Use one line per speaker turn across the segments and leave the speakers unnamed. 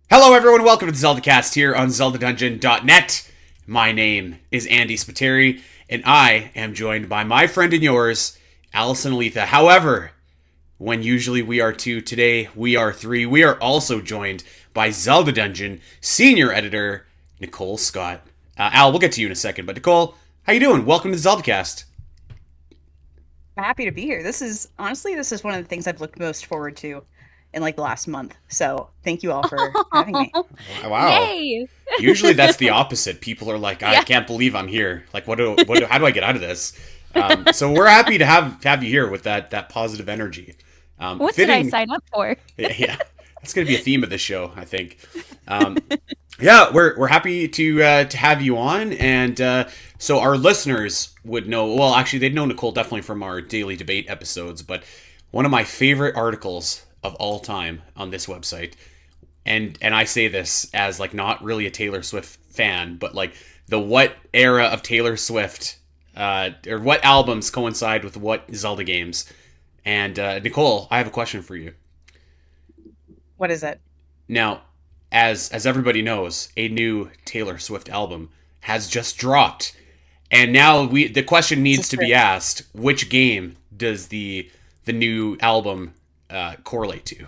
Hello everyone, welcome to the Zelda Cast here on ZeldaDungeon.net. My name is Andy Spiteri, and I am joined by my friend and yours, Allison Aletha. However, when usually we are two, today we are three. We are also joined by Zelda Dungeon senior editor, Nicole Scott. Al, we'll get to you in a second, but Nicole, how you doing? Welcome to the Zelda Cast.
Happy to be here. This is one of the things I've looked most forward to in like the last month. So thank you all for having me.
Wow.
Yay!
Usually that's the opposite. People are like, I
Yeah.
can't believe I'm here. Like, how do I get out of this? So we're happy to have you here with that positive energy.
What did I sign up for?
Yeah, that's going to be a theme of this show, I think. Yeah, we're happy to have you on, and so our listeners would know. Well, actually, they'd know Nicole definitely from our daily debate episodes, but one of my favorite articles of all time on this website, and I say this as like not really a Taylor Swift fan, but like the what era of Taylor Swift, or what albums coincide with what Zelda games. And Nicole, I have a question for you.
What is it?
Now, as everybody knows, a new Taylor Swift album has just dropped, and now the question
This
needs
is
to
true.
be asked: which game does the new album correlate to?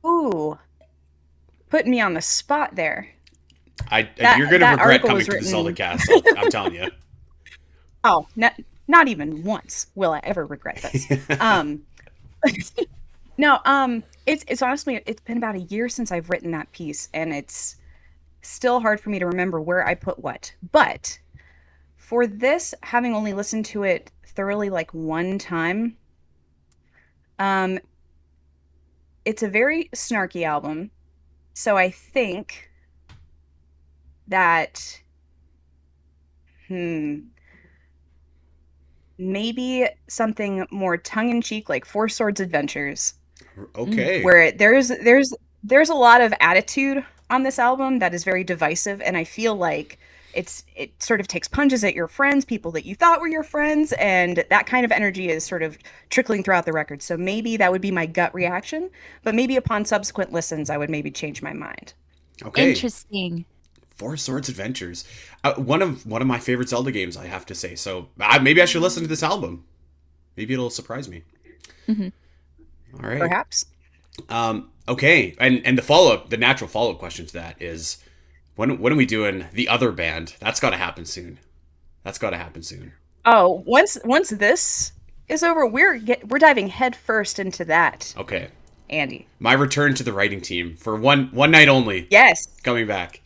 Ooh, putting me on the spot there.
You're gonna
That
regret
article
coming
was
to the Zelda
written.
Cast. I'm telling you.
Oh, not even once will I ever regret this. Um, no, it's honestly it's been about a year since I've written that piece, and it's still hard for me to remember where I put what. But for this, having only listened to it thoroughly like one time, um, it's a very snarky album. So I think that hmm, maybe something more tongue in cheek, like Four Swords Adventures,
Okay.
where there's a lot of attitude on this album that is very divisive, and I feel like it sort of takes punches at your friends, people that you thought were your friends, and that kind of energy is sort of trickling throughout the record. So maybe that would be my gut reaction, but maybe upon subsequent listens, I would maybe change my mind.
Okay.
Interesting.
Four Swords Adventures. One of my favorite Zelda games, I have to say. So maybe I should listen to this album. Maybe it'll surprise me.
hmm
All right.
Perhaps.
Okay. And the natural follow up question to that is, when are we doing the other band? That's got to happen soon. That's got to happen soon.
Oh, once this is over, we're diving head first into that,
Okay.
Andy.
My return to the writing team for one night only.
Yes.
Coming back.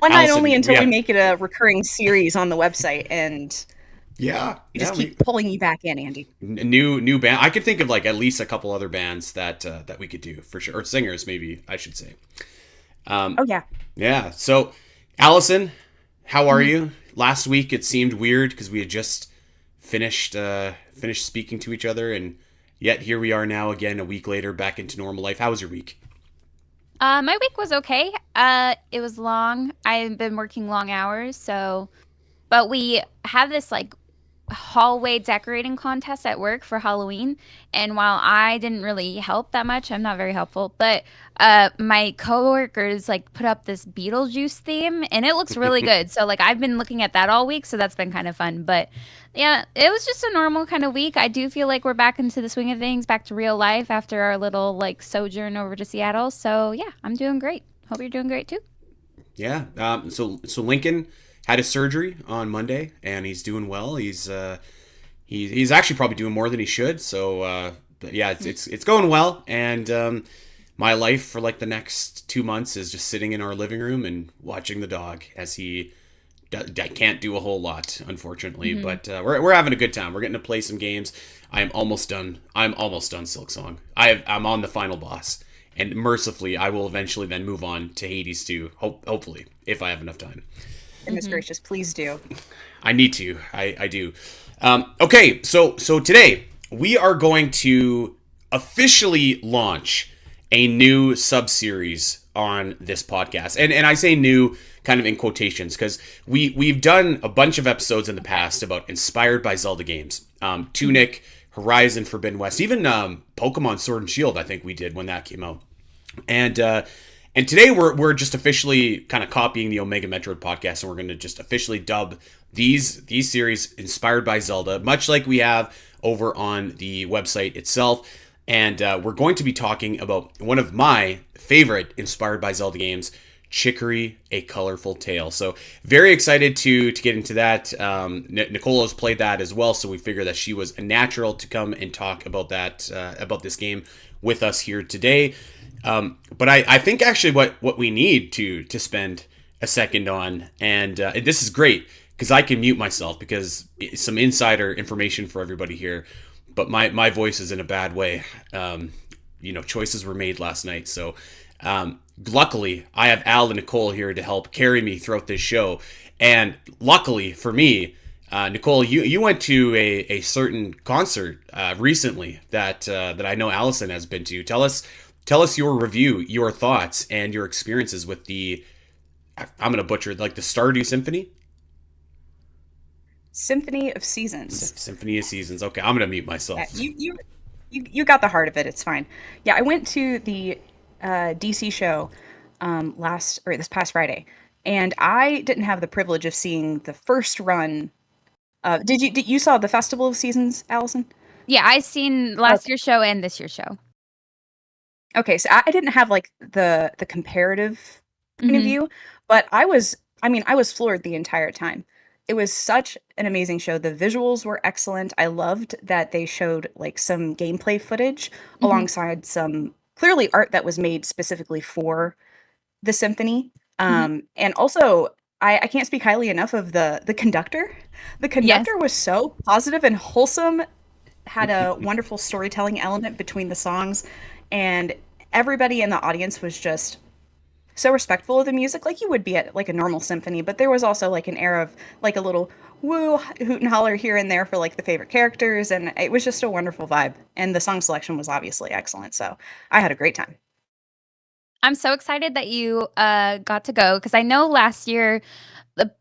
One night
Allison,
only
we
until we
have
make it a recurring series on the website, and
yeah
you
yeah
just keep pulling me back in, Andy.
new band. I could think of like at least a couple other bands that we could do for sure, or singers maybe I should say.
Oh yeah.
Yeah. So, Allison, how are
hmm
you? Last week it seemed weird because we had just finished speaking to each other, and yet here we are now again a week later, back into normal life. How was your week?
My week was okay. It was long. I've been working long hours, but we have this like hallway decorating contest at work for Halloween. And while I didn't really help that much, I'm not very helpful, but my coworkers like put up this Beetlejuice theme and it looks really good. So like I've been looking at that all week, so that's been kind of fun. But yeah, it was just a normal kind of week. I do feel like we're back into the swing of things, back to real life after our little like sojourn over to Seattle. So yeah, I'm doing great. Hope you're doing great too.
Yeah. So Lincoln had his surgery on Monday, and he's doing well. He's actually probably doing more than he should. So but yeah, it's going well, and my life for like the next 2 months is just sitting in our living room and watching the dog as he can't do a whole lot, unfortunately.
hmm
But we're having a good time. We're getting to play some games. I am almost done. I'm almost done Silk Song. I'm on the final boss, and mercifully, I will eventually then move on to Hades 2. Hopefully, if I have enough time.
Goodness
hmm
gracious, please do.
I need to. I do. Okay, so today we are going to officially launch a new sub series on this podcast, and I say new kind of in quotations because we've done a bunch of episodes in the past about inspired by Zelda games, Tunic, Horizon Forbidden West, even Pokemon Sword and Shield. I think we did when that came out. And and today we're just officially kind of copying the Omega Metroid podcast, and we're going to just officially dub these series Inspired by Zelda, much like we have over on the website itself. And we're going to be talking about one of my favorite Inspired by Zelda games, Chicory, A Colorful Tale. So very excited to get into that. Nicole has played that as well, so we figured that she was a natural to come and talk about that about this game with us here today. But I think actually what we need to spend a second on, and this is great because I can mute myself because it's some insider information for everybody here, but my voice is in a bad way. Choices were made last night, so luckily I have Al and Nicole here to help carry me throughout this show. And luckily for me, Nicole, you went to a certain concert recently that I know Allison has been to. Tell us your review, your thoughts, and your experiences with I'm going to butcher it, like the Stardew Symphony?
Symphony of Seasons.
Symphony of Seasons. Okay, I'm going to mute myself.
Yeah, you got the heart of it. It's fine. Yeah, I went to the DC show this past Friday, and I didn't have the privilege of seeing the first run. Did you saw the Festival of Seasons, Allison?
Yeah, I seen last year's show and this year's show.
Okay, so I didn't have like the comparative point of view, but I was floored the entire time. It was such an amazing show. The visuals were excellent. I loved that they showed like some gameplay footage alongside some clearly art that was made specifically for the symphony. And also I can't speak highly enough of the conductor. The conductor was so positive and wholesome, had a wonderful storytelling element between the songs, and everybody in the audience was just so respectful of the music, like you would be at like a normal symphony. But there was also like an air of like a little woo, hoot and holler here and there for like the favorite characters, and it was just a wonderful vibe. And the song selection was obviously excellent, so I had a great time.
I'm so excited that you got to go, because I know last year,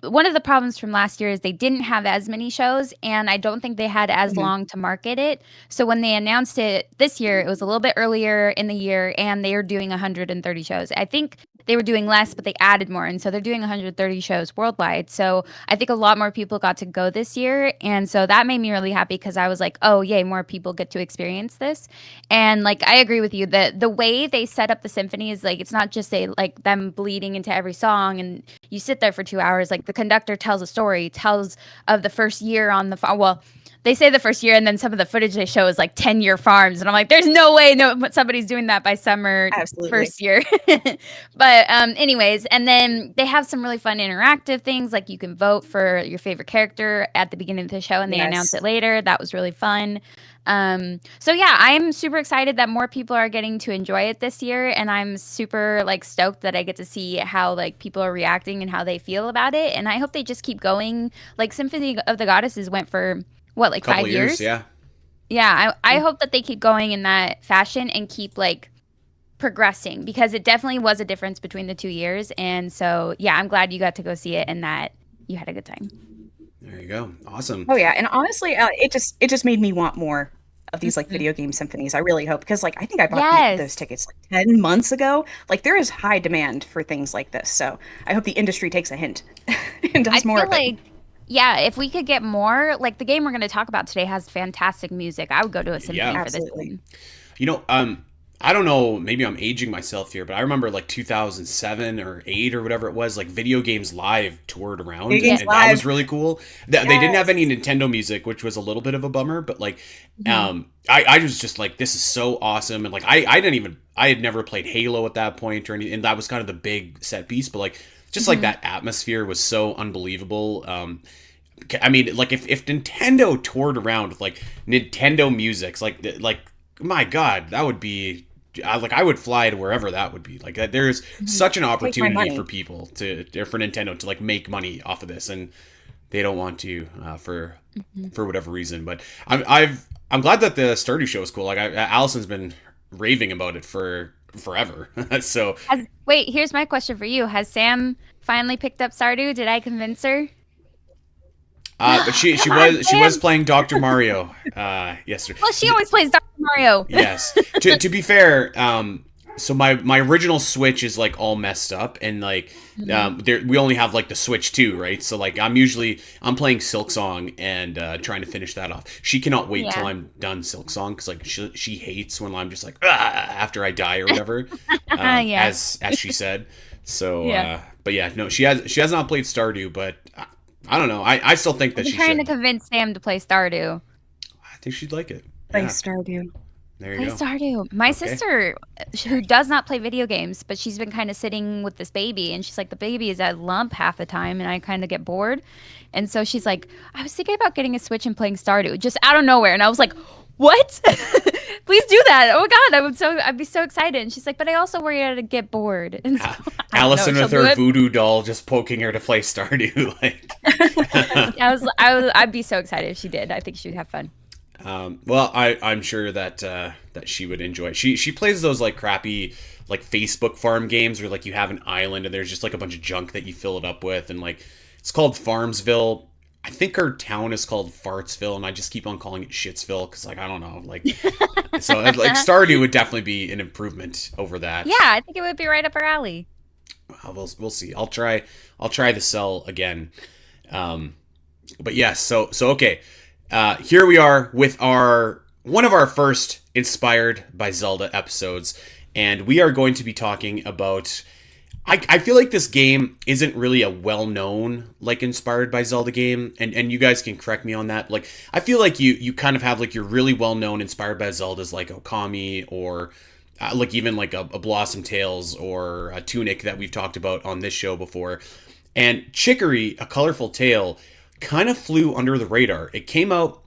one of the problems from last year is they didn't have as many shows, and I don't think they had as long to market it. So when they announced it this year, it was a little bit earlier in the year, and they are doing 130 shows. I think they were doing less, but they added more, and so they're doing 130 shows worldwide. So I think a lot more people got to go this year, and so that made me really happy, because I was like, oh yay, more people get to experience this. And like, I agree with you that the way they set up the symphony is like, it's not just like them bleeding into every song and you sit there for 2 hours. Like, the conductor tells a story, tells of the first year on the farm. Well, they say the first year, and then some of the footage they show is like 10-year farms, and I'm like, there's no way somebody's doing that by summer. Absolutely. First year. But anyways, and then they have some really fun interactive things, like you can vote for your favorite character at the beginning of the show, and they announce it later. That was really fun. So yeah, I'm super excited that more people are getting to enjoy it this year, and I'm super like stoked that I get to see how like people are reacting and how they feel about it, and I hope they just keep going. Like, Symphony of the Goddesses went for what, like 5 years? Yeah, I hope that they keep going in that fashion and keep like progressing, because it definitely was a difference between the 2 years. And so yeah, I'm glad you got to go see it and that you had a good time.
There you go. Awesome.
Oh yeah, and honestly, it just made me want more of these like video game symphonies. I really hope, because like I think I bought those tickets like 10 months ago. Like, there is high demand for things like this, so I hope the industry takes a hint and does more of it.
Yeah, if we could get more, like the game we're going to talk about today has fantastic music. I would go to a symphony for this one.
You know, I don't know, maybe I'm aging myself here, but I remember like 2007 or 8 or whatever it was, like Video Games Live toured around, and that was really cool. They didn't have any Nintendo music, which was a little bit of a bummer, but like, I was just like, this is so awesome. And like, I had never played Halo at that point or anything, and that was kind of the big set piece, but like, just like that atmosphere was so unbelievable. I mean, like if Nintendo toured around with like Nintendo music, like my God, that would be like, I would fly to wherever that would be. Like, there's such an opportunity for people for Nintendo to like make money off of this, and they don't want to for whatever reason. But I'm glad that the Stardew show is cool. Like, Allison's been raving about it for forever. So
wait, here's my question for you: has Sam finally picked up Stardew? Did I convince her?
But she was playing Dr. Mario yesterday.
Well, she always plays Dr. Mario.
Yes. To be fair, so my original Switch is like all messed up, and like we only have like the Switch 2, right? So like I'm playing Silksong and trying to finish that off. She cannot wait till
Yeah.
I'm done Silksong because like she hates when I'm just like after I die or whatever,
Yeah.
as she said. So
Yeah.
but yeah, no, she has not played Stardew, but I don't know. I still think that
I'm
she
trying to
should.
convince Sam to play Stardew.
I think she'd like it.
Play
Yeah,
Stardew.
there you
Play
go.
Stardew. My
Okay.
sister, who does not play video games, but she's been kind of sitting with this baby, and she's like, the baby is at lump half the time, and I kind of get bored. And so she's like, I was thinking about getting a Switch and playing Stardew, just out of nowhere. And I was like, what? Please do that. Oh my God, I'd be so excited. And she's like, but I also worry I'd get bored. And so, I don't know,
Allison
she'll
with
do
her
it.
voodoo doll just poking her to play Stardew. Like,
I'd be so excited if she did. I think she'd have fun.
well, I'm sure that that she would enjoy it. She plays those like crappy like Facebook farm games where like you have an island and there's just like a bunch of junk that you fill it up with, and like it's called Farmsville. I think her town is called Fartsville, and I just keep on calling it Shitsville because like I don't know, like so like Stardew would definitely be an improvement over that.
Yeah, I think it would be right up her alley.
We'll see. I'll try the cell again. But yes, so okay. Here we are with one of our first Inspired by Zelda episodes, and we are going to be talking about. I feel like this game isn't really a well-known like Inspired by Zelda game, and you guys can correct me on that. Like I feel like you kind of have like your really well-known Inspired by Zeldas like Okami or like even like a Blossom Tales or a Tunic that we've talked about on this show before. And Chicory, A Colorful Tale, kind of flew under the radar. It came out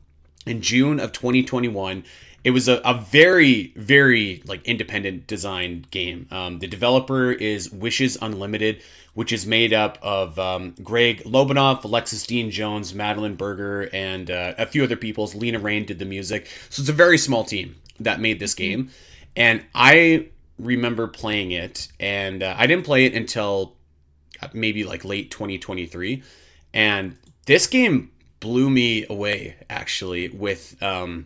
in June of 2021. It was a very, very like independent design game. The developer is Wishes Unlimited, which is made up of Greg Lobanoff, Alexis Dean Jones, Madeline Berger, and a few other people. Lena Rain did the music. So it's a very small team that made this game. And I remember playing it, and I didn't play it until maybe like late 2023. And this game blew me away, actually, with a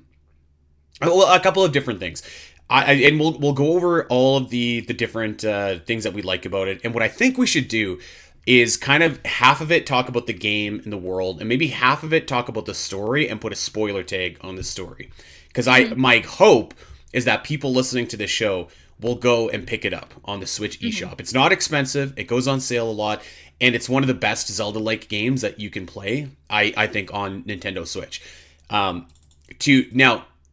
couple of different things. And we'll go over all of the different things that we like about it. And what I think we should do is kind of half of it talk about the game and the world, and maybe half of it talk about the story and put a spoiler tag on the story. Because my hope is that people listening to this show will go and pick it up on the Switch eShop. It's not expensive. It goes on sale a lot. And it's one of the best Zelda-like games that you can play, I think, on Nintendo Switch.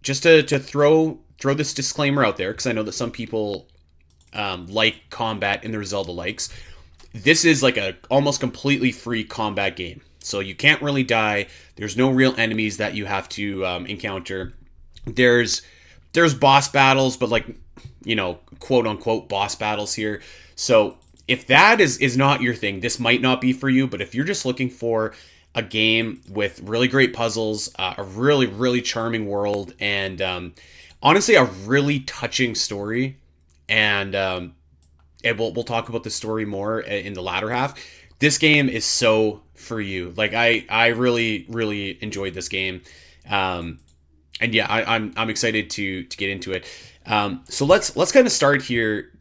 Just to throw this disclaimer out there, because I know that some people like combat in their Zelda likes. This is like a almost completely free combat game, so you can't really die. There's no real enemies that you have to encounter. There's boss battles, but like, you know, quote unquote boss battles here. So if that is not your thing, this might not be for you. But if you're just looking for a game with really great puzzles, a really, really charming world, and honestly, a really touching story, and we'll talk about the story more in the latter half. This game is so for you. Like I really, really enjoyed this game, and yeah, I'm excited to get into it. So let's kind of start here.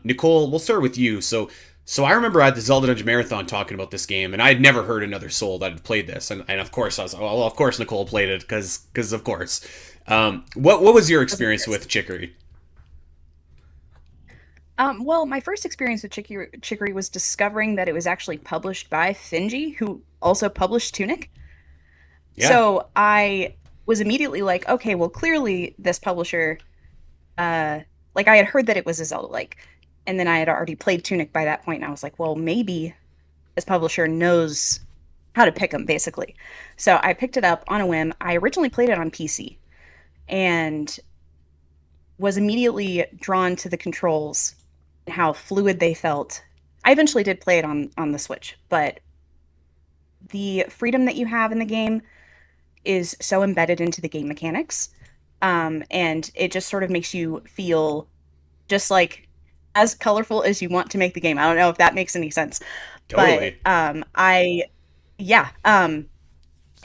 Nicole, we'll start with you. So I remember at the Zelda Dungeon Marathon talking about this game, and I had never heard another soul that had played this, and of course I was like, well, of course Nicole played it because of course. What was your experience with Chicory?
Well, my first experience with Chicory was discovering that it was actually published by Finji, who also published Tunic.
Yeah.
So I was immediately like, okay, well, clearly this publisher, like I had heard that it was a Zelda-like, and then I had already played Tunic by that point, and I was like, well, maybe this publisher knows how to pick them, basically. So I picked it up on a whim. I originally played it on PC, and was immediately drawn to the controls and how fluid they felt. I eventually did play it on the Switch, but the freedom that you have in the game is so embedded into the game mechanics, and it just sort of makes you feel just like as colorful as you want to make the game. I don't know if that makes any sense.
Totally.
But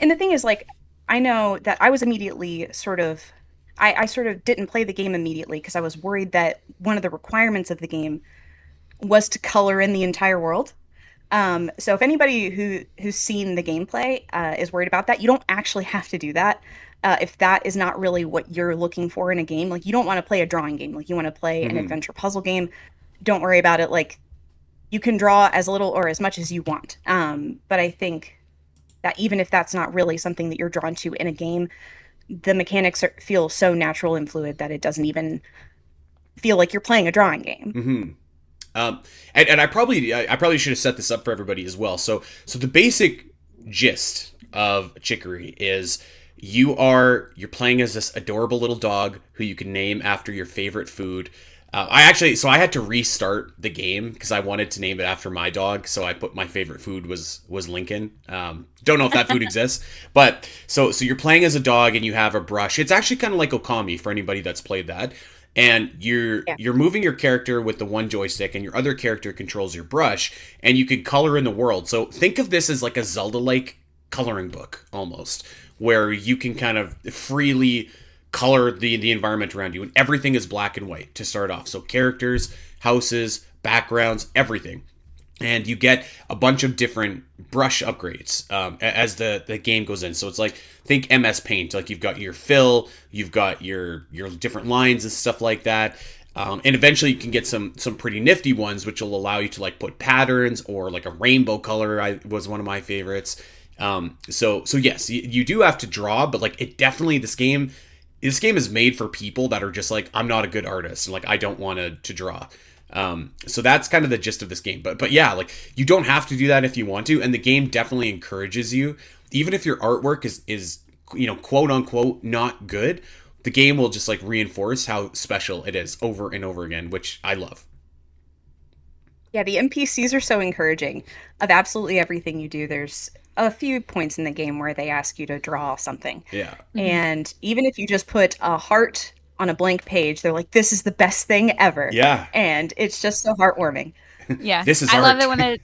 and the thing is, like, I know that I was immediately sort of I sort of didn't play the game immediately because I was worried that one of the requirements of the game was to color in the entire world. So if anybody who's seen the gameplay is worried about that, you don't actually have to do that. If that is not really what you're looking for in a game, like you don't want to play a drawing game, like you want to play an adventure puzzle game, don't worry about it. Like you can draw as little or as much as you want. But I think that even if that's not really something that you're drawn to in a game, the mechanics feel so natural and fluid that it doesn't even feel like you're playing a drawing game.
Mm-hmm. And I probably should have set this up for everybody as well. So the basic gist of Chicory is you're playing as this adorable little dog who you can name after your favorite food. I had to restart the game because I wanted to name it after my dog. So I put my favorite food was Lincoln. Don't know if that food exists, but so you're playing as a dog and you have a brush. It's actually kind of like Okami for anybody that's played that. And you're moving your character with the one joystick, and your other character controls your brush, and you can color in the world. So think of this as like a Zelda-like coloring book almost, where you can kind of freely color the environment around you, and everything is black and white to start off. So characters, houses, backgrounds, everything. And you get a bunch of different brush upgrades as the game goes in. So it's like, think MS Paint. Like you've got your fill, you've got your different lines and stuff like that. And eventually you can get some pretty nifty ones, which will allow you to like put patterns, or like a rainbow color was one of my favorites. So yes, you do have to draw, but like it definitely, this game is made for people that are just like, I'm not a good artist, and like I don't want to draw. So that's kind of the gist of this game. But yeah, like you don't have to do that if you want to, and the game definitely encourages you. Even if your artwork is quote unquote not good, the game will just like reinforce how special it is over and over again, which I love.
Yeah, the NPCs are so encouraging of absolutely everything you do. There's a few points in the game where they ask you to draw something.
Yeah.
And even if you just put a heart on a blank page, they're like, this is the best thing ever.
Yeah.
And it's just so heartwarming.
Yeah.
This is
I
art.
love it when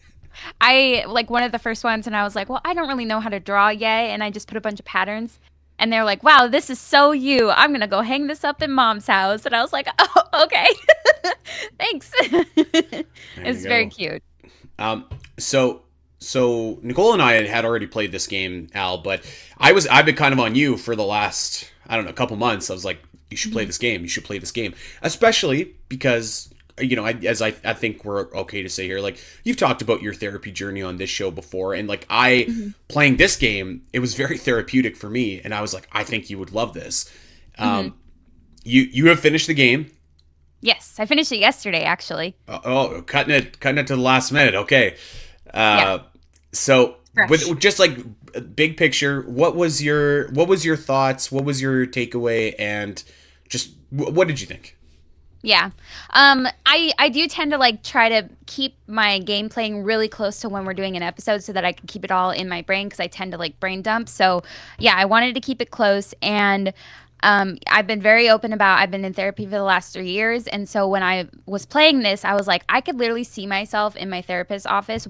I like one of the first ones, and I was like, well, I don't really know how to draw yet, and I just put a bunch of patterns. And they're like, wow, this is so you. I'm going to go hang this up in mom's house. And I was like, oh, okay. Thanks. It's very cute.
So Nicole and I had already played this game, Al, but I've been kind of on you for the last, I don't know, a couple months. I was like, you should play this game. You should play this game. Especially because, I think we're okay to say here, like, you've talked about your therapy journey on this show before. And like playing this game, it was very therapeutic for me. And I was like, I think you would love this. You have finished the game.
Yes, I finished it yesterday, actually.
Oh, cutting it to the last minute. Okay.
Yeah.
So
Fresh.
with just like big picture, what was your thoughts? What was your takeaway? And just what did you think?
Yeah. I do tend to like try to keep my game playing really close to when we're doing an episode so that I can keep it all in my brain, because I tend to like brain dump. So yeah, I wanted to keep it close, and I've been very open about, I've been in therapy for the last 3 years. And so when I was playing this, I was like, I could literally see myself in my therapist's office,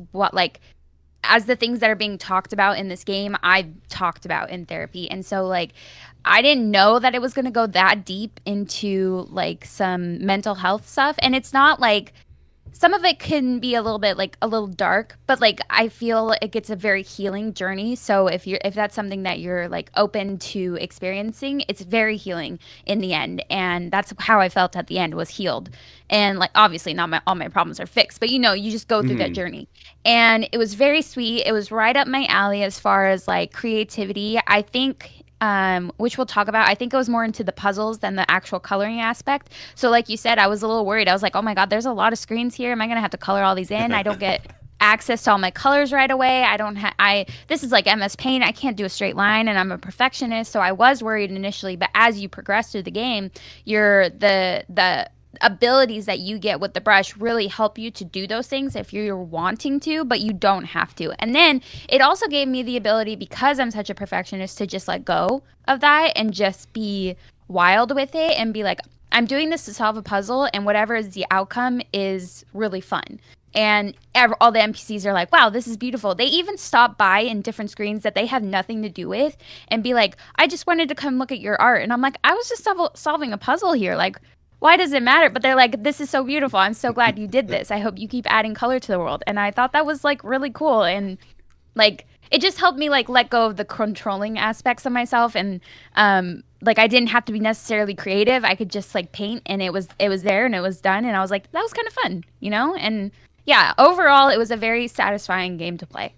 as the things that are being talked about in this game, I've talked about in therapy. And so like, I didn't know that it was going to go that deep into like some mental health stuff. And it's not like, some of it can be a little bit like a little dark, but like I feel it's a very healing journey. So if that's something that you're like open to experiencing, it's very healing in the end. And that's how I felt at the end, was healed. And like obviously not all my problems are fixed, but you just go through that journey. And it was very sweet. It was right up my alley as far as like creativity. I think which we'll talk about. I think it was more into the puzzles than the actual coloring aspect. So like you said, I was a little worried. I was like, oh my God, there's a lot of screens here. Am I going to have to color all these in? I don't get access to all my colors right away. This is like MS Paint. I can't do a straight line, and I'm a perfectionist. So I was worried initially, but as you progress through the game, the abilities that you get with the brush really help you to do those things if you're wanting to, but you don't have to. And then it also gave me the ability, because I'm such a perfectionist, to just let go of that and just be wild with it and be like, I'm doing this to solve a puzzle, and whatever is the outcome is really fun. and all the NPCs are like, wow, this is beautiful. They even stop by in different screens that they have nothing to do with and be like, I just wanted to come look at your art. And I'm like, I was just solving a puzzle here. Like, why does it matter? But they're like, this is so beautiful. I'm so glad you did this. I hope you keep adding color to the world. And I thought that was like really cool. And like, it just helped me like let go of the controlling aspects of myself. And like, I didn't have to be necessarily creative. I could just like paint, and it was there and it was done. And I was like, that was kind of fun, you know? And yeah, overall, it was a very satisfying game to play.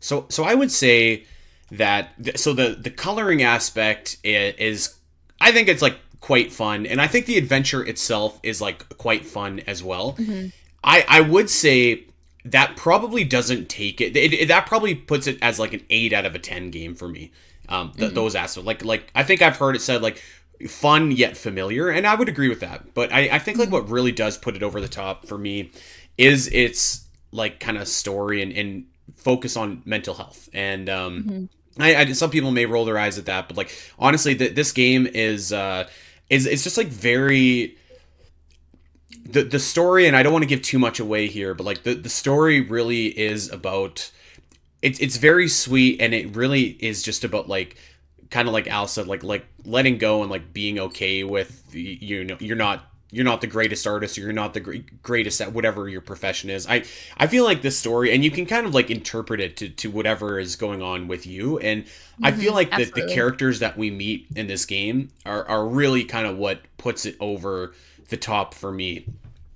So I would say that the coloring aspect is I think it's like quite fun, and I think the adventure itself is like quite fun as well.
Mm-hmm.
I would say that probably doesn't take it, that probably puts it as like an 8 out of a 10 game for me. Those aspects, like I think I've heard it said like fun yet familiar, and I would agree with that. But I think like what really does put it over the top for me is its like kind of story and focus on mental health. And I some people may roll their eyes at that, but like honestly, this game is it's just like very the story, and I don't want to give too much away here, but like the story really is about it's very sweet, and it really is just about like kind of like Al said, like letting go and like being okay with you know you're not the greatest artist, or you're not the greatest at whatever your profession is. I feel like this story, and you can kind of like interpret it to whatever is going on with you. And I feel like the characters that we meet in this game are really kind of what puts it over the top for me.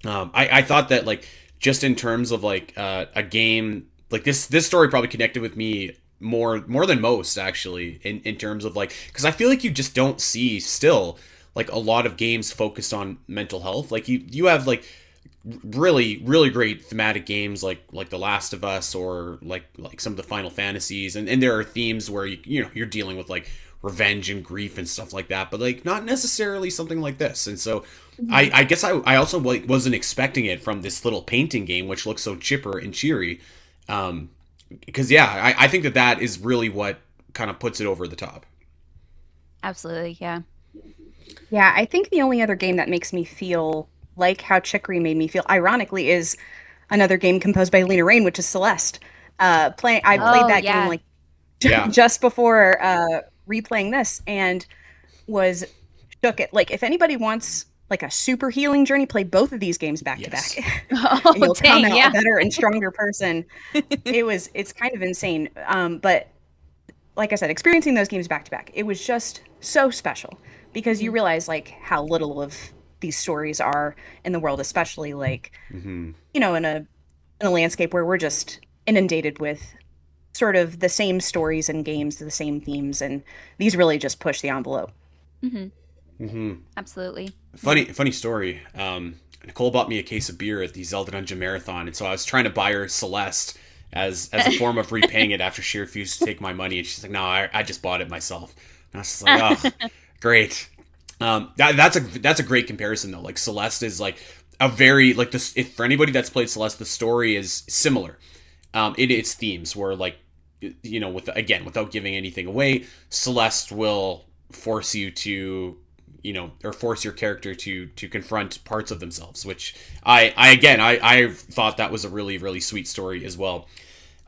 I thought that like just in terms of like a game like this story probably connected with me more than most, actually, in terms of like, because I feel like you just don't see still like a lot of games focused on mental health. Like you have like really great thematic games like The Last of Us, or like some of the Final Fantasies, and there are themes where you're dealing with like revenge and grief and stuff like that, but like not necessarily something like this. And so I guess I also like wasn't expecting it from this little painting game, which looks so chipper and cheery. Because yeah, I think that is really what kind of puts it over the top.
Absolutely, yeah.
Yeah, I think the only other game that makes me feel like how Chicory made me feel, ironically, is another game composed by Lena Raine, which is Celeste. I played that game like just before replaying this, and was shook at like, if anybody wants like a super healing journey, play both of these games back to back, and you'll come out a better and stronger person. It's kind of insane. But like I said, experiencing those games back to back, it was just so special, because you realize like how little of these stories are in the world, especially like in a landscape where we're just inundated with sort of the same stories and games, the same themes, and these really just push the envelope.
Absolutely.
Funny story. Nicole bought me a case of beer at the Zelda Dungeon Marathon, and so I was trying to buy her Celeste as a form of repaying it after she refused to take my money, and she's like, no, I just bought it myself. And I was just like, oh, great. That's a great comparison though. Like Celeste is like a very like this. If for anybody that's played Celeste, the story is similar. Its themes where like without giving anything away, Celeste will force you to or force your character to confront parts of themselves, which I thought that was a really sweet story as well.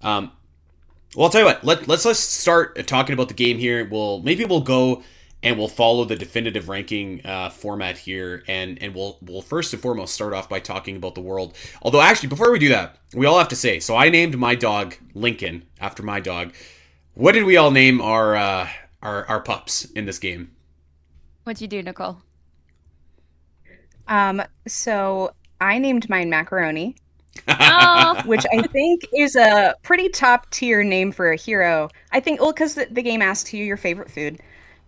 Well, I'll tell you what. Let's start talking about the game here. We'll go and we'll follow the definitive ranking format here, and we'll first and foremost start off by talking about the world. Although actually, before we do that, we all have to say. So I named my dog Lincoln after my dog. What did we all name our pups in this game?
What'd you do, Nicole?
So I named mine Macaroni.
Oh.
Which I think is a pretty top tier name for a hero. I think, well, because the game asks you your favorite food.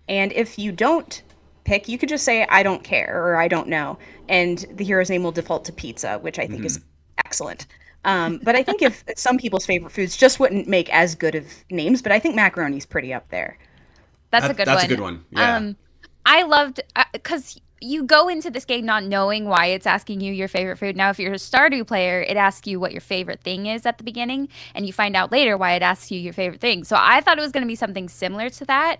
And if you don't pick, you could just say, I don't care, or I don't know. And the hero's name will default to pizza, which I think is excellent. But I think if some people's favorite foods just wouldn't make as good of names, but I think macaroni's pretty up there.
That's a good one.
That's a good one. Yeah.
I loved, because you go into this game not knowing why it's asking you your favorite food. Now, if you're a Stardew player, it asks you what your favorite thing is at the beginning, and you find out later why it asks you your favorite thing. So I thought it was going to be something similar to that.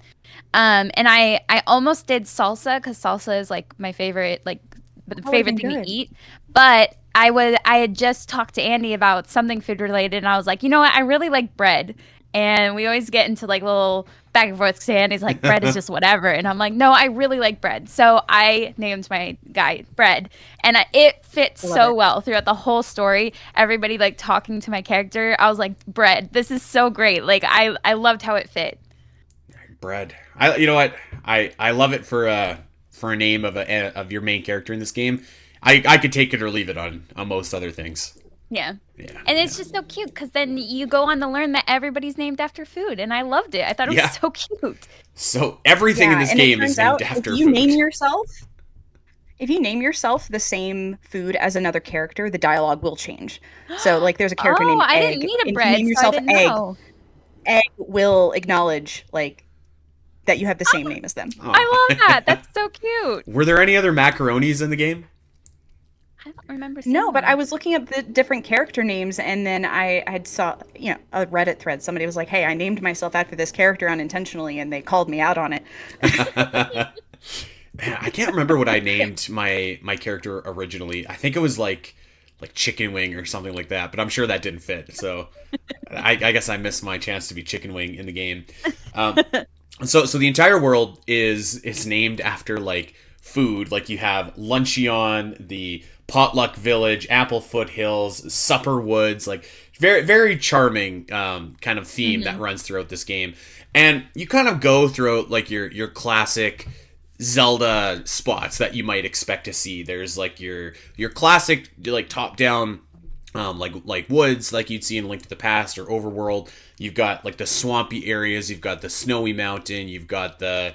And I almost did salsa, because salsa is like my favorite, like the favorite thing to eat. But I had just talked to Andy about something food related, and I was like, you know what, I really like bread. And we always get into like little back and forth because Andy's like, bread is just whatever. And I'm like, no, I really like bread. So I named my guy Bread. And it fits so well throughout the whole story. Everybody like talking to my character. I was like, Bread, this is so great. Like, I loved how it fit.
Bread. You know what? I love it for a name of your main character in this game. I could take it or leave it on most other things.
Yeah. And it's just so cute because then you go on to learn that everybody's named after food, and I loved it. I thought it was so cute.
So everything in this game is named after food.
If you name yourself the same food as another character, the dialogue will change. So, like, there's a character named Egg.
I didn't need a bread,
if you name yourself Egg, Egg will acknowledge, like, that you have the same name as them.
Oh. I love that. That's so cute.
Were there any other macaronis in the game?
I don't remember.
No, but I was looking at the different character names, and then I had saw, a Reddit thread. Somebody was like, "Hey, I named myself after this character unintentionally," and they called me out on it.
Man, I can't remember what I named my character originally. I think it was like Chicken Wing or something like that, but I'm sure that didn't fit. So I guess I missed my chance to be Chicken Wing in the game. So the entire world is named after like food. Like you have Luncheon, the Potluck Village, Apple Foothills, Supper Woods, like very, very charming kind of theme that runs throughout this game. And you kind of go throughout like your classic Zelda spots that you might expect to see. There's like your classic like top down like woods like you'd see in Link to the Past or Overworld. You've got like the swampy areas, you've got the snowy mountain, you've got the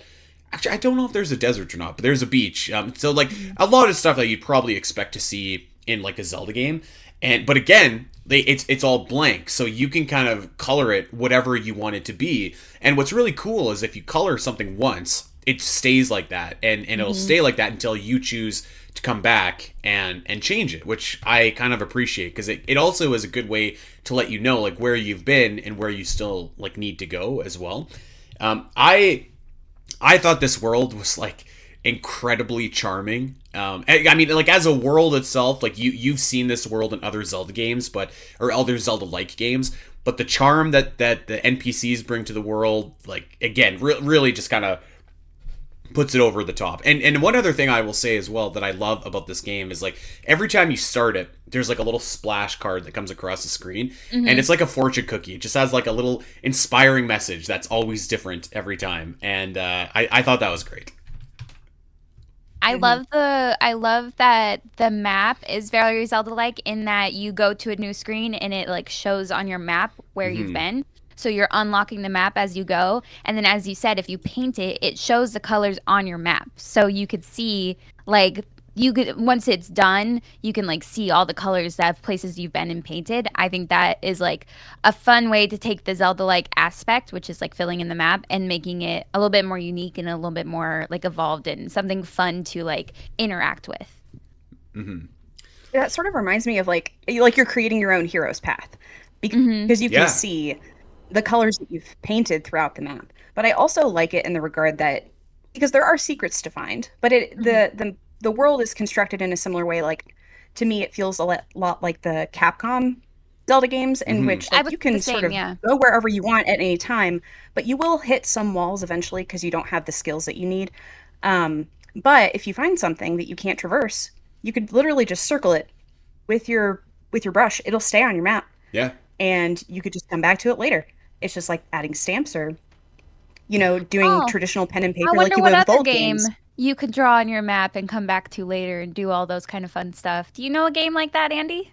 actually I don't know if there's a desert or not, but there's a beach. So like a lot of stuff that you'd probably expect to see in like a Zelda game. But again, it's all blank, so you can kind of color it whatever you want it to be. And what's really cool is if you color something once, it stays like that, and it'll stay like that until you choose to come back and change it, which I kind of appreciate because it also is a good way to let you know like where you've been and where you still like need to go as well. I thought this world was like incredibly charming. I mean, like as a world itself, like you've seen this world in other Zelda games, or other Zelda-like games, but the charm that the NPCs bring to the world, like again, really just kind of puts it over the top. And one other thing I will say as well that I love about this game is like every time you start it, there's like a little splash card that comes across the screen, and it's like a fortune cookie. It just has like a little inspiring message that's always different every time, and I thought that was great.
I love that the map is very Zelda-like in that you go to a new screen and it like shows on your map where you've been. So you're unlocking the map as you go. And then as you said, if you paint it, it shows the colors on your map. So you could see like once it's done, you can like see all the colors that places you've been and painted. I think that is like a fun way to take the Zelda-like aspect, which is like filling in the map and making it a little bit more unique and a little bit more like evolved and something fun to like interact with.
That sort of reminds me of like you're creating your own hero's path because you can see the colors that you've painted throughout the map. But I also like it in the regard that because there are secrets to find, but the world is constructed in a similar way. Like to me, it feels a lot like the Capcom Zelda games, in which like, you can sort of go wherever you want at any time, but you will hit some walls eventually because you don't have the skills that you need. But if you find something that you can't traverse, you could literally just circle it with your brush. It'll stay on your map.
Yeah.
And you could just come back to it later. It's just like adding stamps or, doing traditional pen and paper like you would with old games.
You could draw on your map and come back to later and do all those kind of fun stuff. Do you know a game like that, Andy?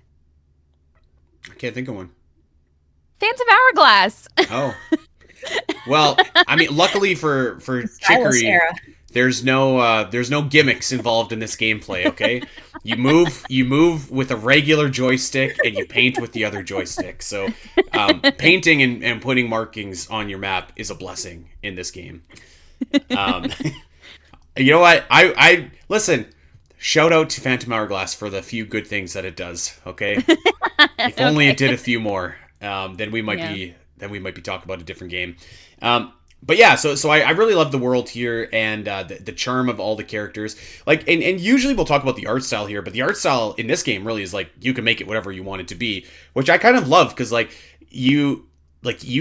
I can't think of one.
Phantom Hourglass.
Oh. Well, I mean, luckily for Chicory, there's no gimmicks involved in this gameplay, okay? You move with a regular joystick and you paint with the other joystick. So painting and putting markings on your map is a blessing in this game. You know what? I listen. Shout out to Phantom Hourglass for the few good things that it does. Okay, if only it did a few more, then we might be talking about a different game. but yeah, so I really love the world here and the charm of all the characters. Like, and usually we'll talk about the art style here, but the art style in this game really is like you can make it whatever you want it to be, which I kind of love because you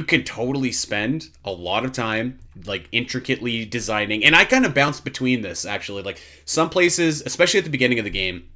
could totally spend a lot of time like intricately designing, and I kind of bounce between this actually. Like some places, especially at the beginning of the game,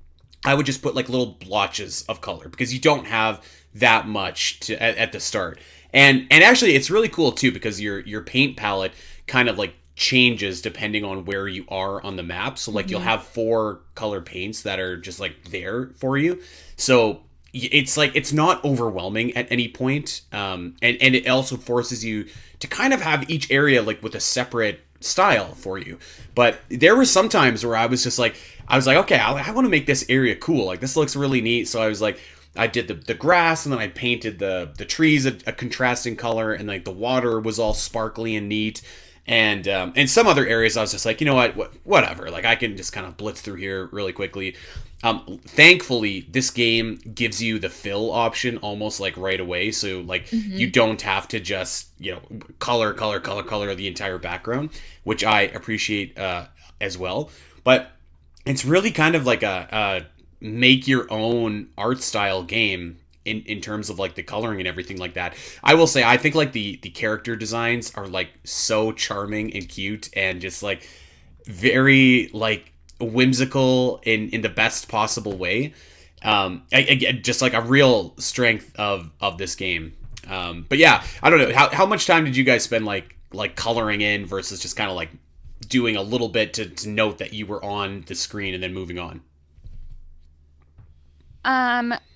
I would just put like little blotches of color because you don't have that much at the start. And actually it's really cool too because your paint palette kind of like changes depending on where you are on the map. So like you'll have 4 color paints that are just like there for you. So it's like it's not overwhelming at any point. And it also forces you to kind of have each area like with a separate style for you. But there were some times where I was like, okay, I want to make this area cool. Like this looks really neat. So I was like, I did the grass, and then I painted the trees a contrasting color, and like the water was all sparkly and neat. And in some other areas, I was just like, you know what, whatever. Like I can just kind of blitz through here really quickly. Thankfully, this game gives you the fill option almost like right away. So like you don't have to just color the entire background, which I appreciate as well. But it's really kind of like a make your own art style game in terms of like the coloring and everything like that. I will say I think like the character designs are like so charming and cute and just like very like whimsical in the best possible way. Just like a real strength of this game. But yeah, I don't know how much time did you guys spend like coloring in versus just kind of like doing a little bit to note that you were on the screen and then moving on.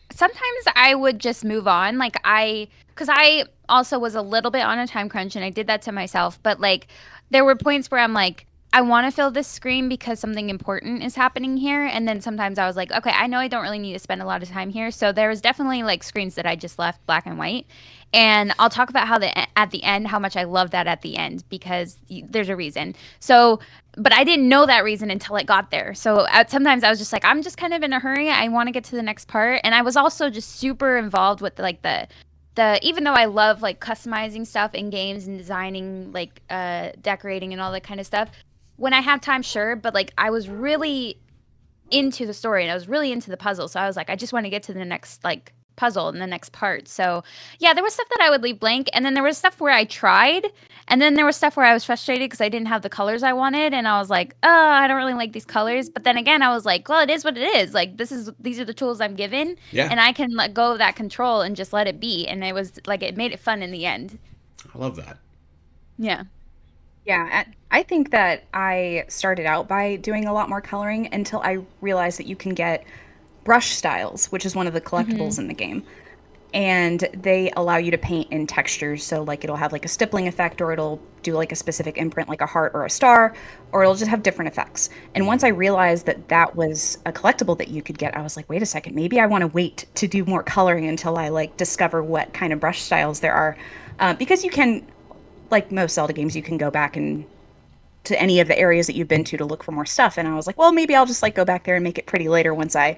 Sometimes I would just move on. Because I also was a little bit on a time crunch and I did that to myself. But like, there were points where I'm like, I want to fill this screen because something important is happening here. And then sometimes I was like, okay, I know I don't really need to spend a lot of time here. So there was definitely like screens that I just left black and white. And I'll talk about at the end, how much I love that at the end because there's a reason. So, but I didn't know that reason until it got there. So sometimes I was just like, I'm just kind of in a hurry. I want to get to the next part. And I was also just super involved with like the even though I love like customizing stuff in games and designing, like decorating and all that kind of stuff. When I have time, sure. But like I was really into the story and I was really into the puzzle. So I was like, I just want to get to the next like puzzle and the next part. So yeah, there was stuff that I would leave blank, and then there was stuff where I tried, and then there was stuff where I was frustrated because I didn't have the colors I wanted, and I was like, oh, I don't really like these colors. But then again, I was like, well, it is what it is. Like these are the tools I'm given, and I can let go of that control and just let it be. And it was like it made it fun in the end.
I love that.
Yeah.
Yeah, I think that I started out by doing a lot more coloring until I realized that you can get brush styles, which is one of the collectibles in the game. And they allow you to paint in textures. So like it'll have like a stippling effect, or it'll do like a specific imprint like a heart or a star, or it'll just have different effects. And once I realized that that was a collectible that you could get, I was like, wait a second, maybe I want to wait to do more coloring until I like discover what kind of brush styles there are. Because you can, like most Zelda games, you can go back and to any of the areas that you've been to look for more stuff. And I was like, well, maybe I'll just like go back there and make it pretty later once I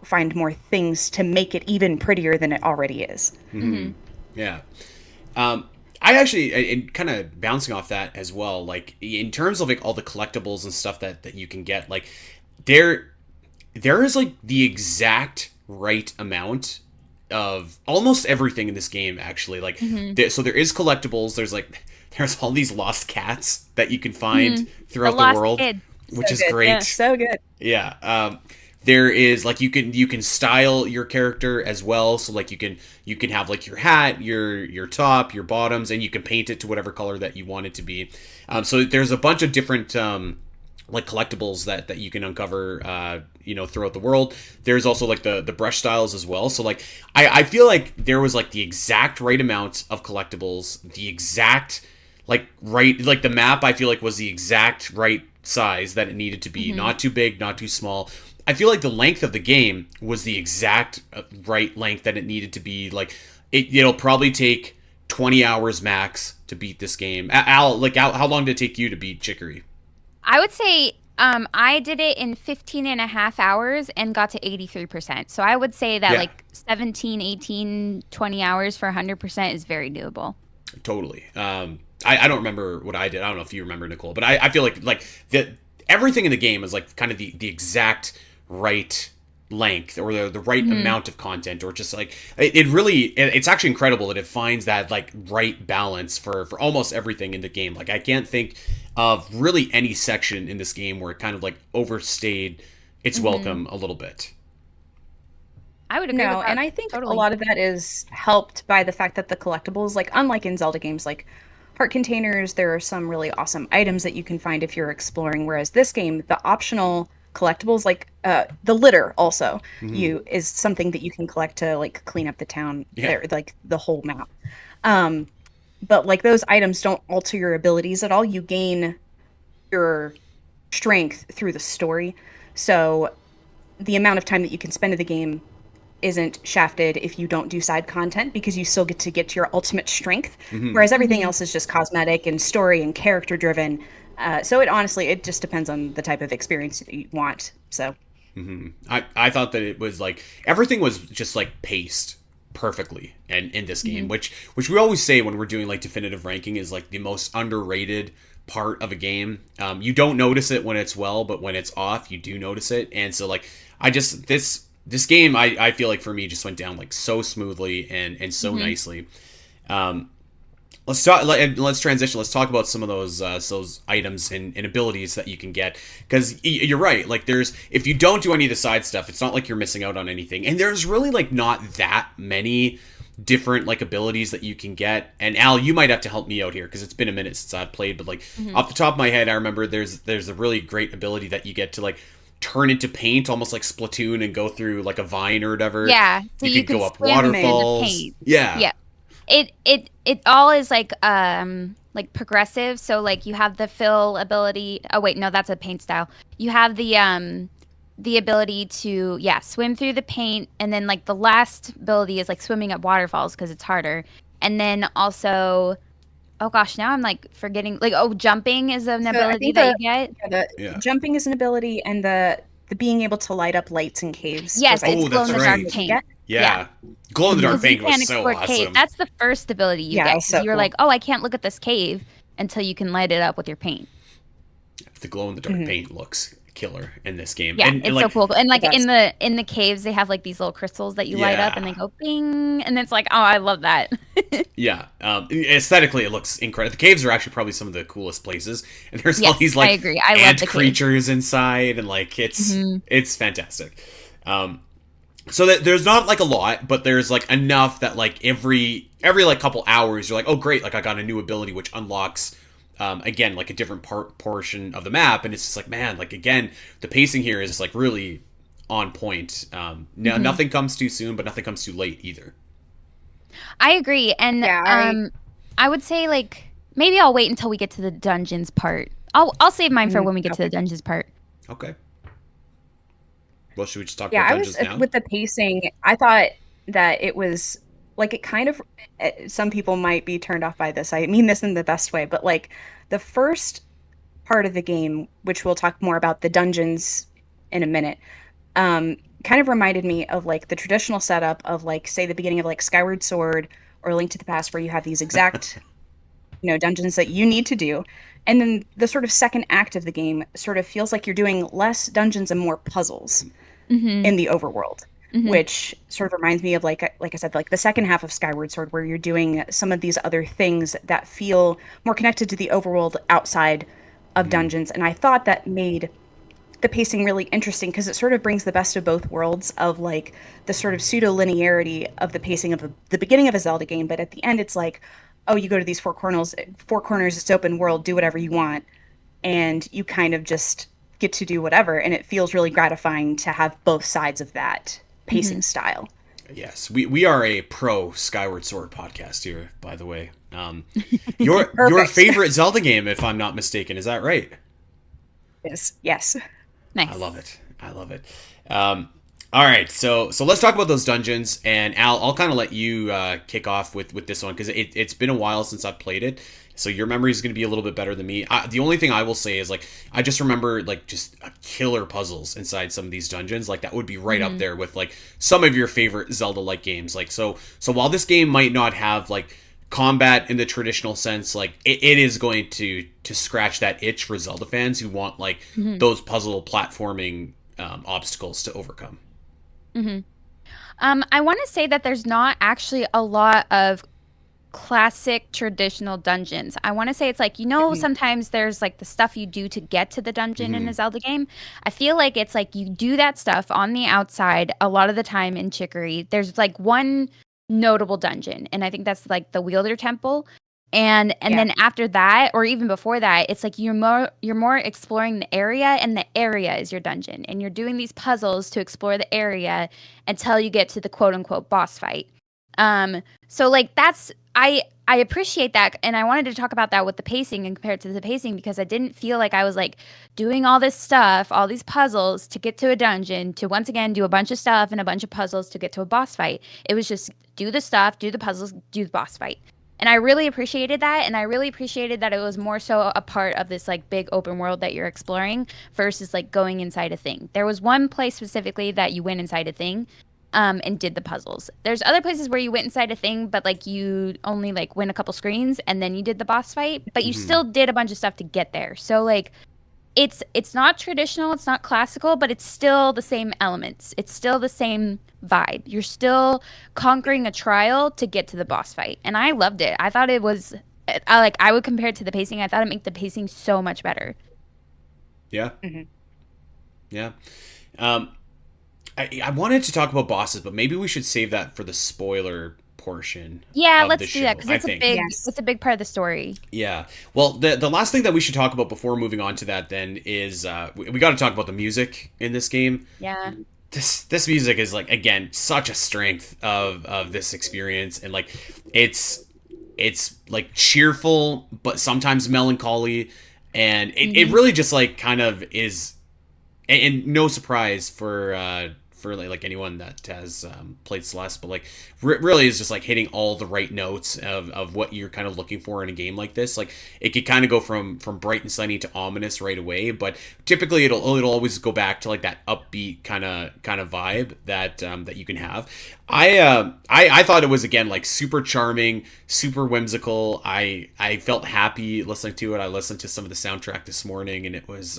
find more things to make it even prettier than it already is.
Mm-hmm. Yeah. I actually, and kind of bouncing off that as well, like in terms of like all the collectibles and stuff that you can get, like there is like the exact right amount of almost everything in this game, actually. Like, so there is collectibles. There's all these lost cats that you can find throughout the world, which is great.
Yeah, so good.
Yeah. There is like you can style your character as well. So like you can have like your hat, your top, your bottoms, and you can paint it to whatever color that you want it to be. So there's a bunch of different like collectibles that you can uncover throughout the world. There's also like the brush styles as well. So like I feel like there was like the exact right amount of collectibles, the exact like right, like the map I feel like was the exact right size that it needed to be. Not too big, not too small. I feel like the length of the game was the exact right length that it needed to be. Like it'll probably take 20 hours max to beat this game. Al, like how long did it take you to beat Chicory?
I would say I did it in 15 and a half hours and got to 83%. So I would say that like 17, 18, 20 hours for 100% is very doable.
Totally. I don't remember what I did. I don't know if you remember, Nicole, but I feel like that everything in the game is like kind of the exact right length or the right amount of content, or just like it's actually incredible that it finds that like right balance for almost everything in the game. Like I can't think of really any section in this game where it kind of like overstayed its welcome a little bit.
I would agree with that.
And I think
totally.
a lot of that is helped by the fact that the collectibles, like unlike in Zelda games like heart containers, there are some really awesome items that you can find if you're exploring, whereas this game, the optional collectibles like the litter also you is something that you can collect to like clean up the town, or like the whole map. But like those items don't alter your abilities at all. You gain your strength through the story. So the amount of time that you can spend in the game isn't shafted if you don't do side content, because you still get to your ultimate strength, whereas everything else is just cosmetic and story and character driven. So it just depends on the type of experience that you want. So
I thought that it was like everything was just like paced perfectly, and in this game, which we always say when we're doing like definitive ranking is like the most underrated part of a game. You don't notice it when it's well, but when it's off, you do notice it. And so like this game, I feel like for me just went down like so smoothly and so nicely. Let's transition. Let's talk about some of those items and abilities that you can get, because you're right. Like if you don't do any of the side stuff, it's not like you're missing out on anything. And there's really like not that many different like abilities that you can get. And Al, you might have to help me out here because it's been a minute since I've played. But like off the top of my head, I remember there's a really great ability that you get to like turn into paint, almost like Splatoon, and go through like a vine or whatever.
Yeah, so
you can go up
swim
waterfalls.
in the paint.
Yeah.
It all is like progressive. So like you have the fill ability. Oh wait, no, that's a paint style. You have the ability to swim through the paint, and then like the last ability is like swimming up waterfalls because it's harder. And then also, oh gosh, now I'm like forgetting. Like jumping is an ability that you get.
Jumping is an ability, and the being able to light up lights in caves.
Yes, it's glow
that's
in the
right.
dark paint.
Yeah. Glow in the dark paint
You can't
was so
explore
awesome.
cave. That's the first ability you get.
So
you're like, oh, I can't look at this cave until you can light it up with your paint.
The glow in the dark paint looks killer in this game.
Yeah,
and
it's
like,
so cool. And like in the caves, they have like these little crystals that you light up, and they go bing, and it's like, oh, I love that.
Yeah, aesthetically, it looks incredible. The caves are actually probably some of the coolest places, and there's all these like
I agree. I love
ant
the
creatures inside, and like it's fantastic. So that there's not like a lot, but there's like enough that like every like couple hours you're like, oh great, like I got a new ability which unlocks again like a different portion of the map, and it's just like, man, like again the pacing here is just like really on point. Now nothing comes too soon, but nothing comes too late either.
I agree, and I would say like maybe I'll wait until we get to the dungeons part. I'll save mine for when we get to the dungeons part.
Okay. Well, should we just talk about dungeons now?
With the pacing, I thought that it was like it kind of. Some people might be turned off by this. I mean this in the best way, but like the first part of the game, which we'll talk more about the dungeons in a minute, kind of reminded me of like the traditional setup of like, say, the beginning of like Skyward Sword or Link to the Past, where you have these exact, dungeons that you need to do. And then the sort of second act of the game sort of feels like you're doing less dungeons and more puzzles in the overworld, which sort of reminds me of like I said, like the second half of Skyward Sword, where you're doing some of these other things that feel more connected to the overworld outside of dungeons. And I thought that made the pacing really interesting, because it sort of brings the best of both worlds of like the sort of pseudo linearity of the pacing of the beginning of a Zelda game, but at the end it's like, oh, you go to these four corners, it's open world, do whatever you want, and you kind of just get to do whatever, and it feels really gratifying to have both sides of that pacing style.
Yes, we are a pro Skyward Sword podcast here, by the way. Your favorite Zelda game, if I'm not mistaken, is that right?
Yes.
Nice.
I love it. All right, so let's talk about those dungeons, and Al, I'll kind of let you kick off with this one, because it's been a while since I've played it, so your memory is going to be a little bit better than me. The only thing I will say is like I just remember like just killer puzzles inside some of these dungeons, like that would be right up there with like some of your favorite Zelda-like games. Like so while this game might not have like combat in the traditional sense, like it is going to scratch that itch for Zelda fans who want like
Hmm.
those puzzle platforming obstacles to overcome.
Hmm. I want to say that there's not actually a lot of classic traditional dungeons. I want to say it's like,
Mhm.
sometimes there's like the stuff you do to get to the dungeon in
Hmm.
a Zelda game. I feel like it's like you do that stuff on the outside a lot of the time in Chicory. There's like one notable dungeon, and I think that's like the Wielder Temple. And
Yeah.
then after that, or even before that, it's like you're more exploring the area, and the area is your dungeon. And you're doing these puzzles to explore the area until you get to the quote unquote boss fight. So like that's I appreciate that, and I wanted to talk about that with the pacing and compare it to the pacing because I didn't feel like I was like doing all this stuff, all these puzzles to get to a dungeon, to once again do a bunch of stuff and a bunch of puzzles to get to a boss fight. It was just do the stuff, do the puzzles, do the boss fight. And I really appreciated that, and I really appreciated that it was more so a part of this like big open world that you're exploring versus like going inside a thing. There was one place specifically that you went inside a thing, and did the puzzles. There's other places where you went inside a thing, but like you only like went a couple screens and then you did the boss fight, but you
Hmm.
still did a bunch of stuff to get there. So like it's not traditional, it's not classical, but it's still the same elements. It's still the same vibe. You're still conquering a trial to get to the boss fight. And I loved it. I thought it was I would compare it to the pacing. I thought it made the pacing so much better.
Yeah,
Mhm.
yeah. Um, I wanted to talk about bosses, but maybe we should save that for the spoiler portion
Yeah,
of the
let's do that
show.
because
I think.
Yes.
it's a big part of the story.
Yeah. Well, the last thing that we should talk about before moving on to that then is we got to talk about the music in this game.
Yeah.
This music is like again such a strength of this experience, and like it's like cheerful but sometimes melancholy, and it
Mhm.
really just like kind of is, and no surprise for like anyone that has played Celeste, but like really is just like hitting all the right notes of what you're kind of looking for in a game like this. Like it could kind of go from bright and sunny to ominous right away, but typically it'll always go back to like that upbeat kind of vibe that you can have. I thought it was again like super charming, super whimsical. I felt happy listening to it. I listened to some of the soundtrack this morning, and it was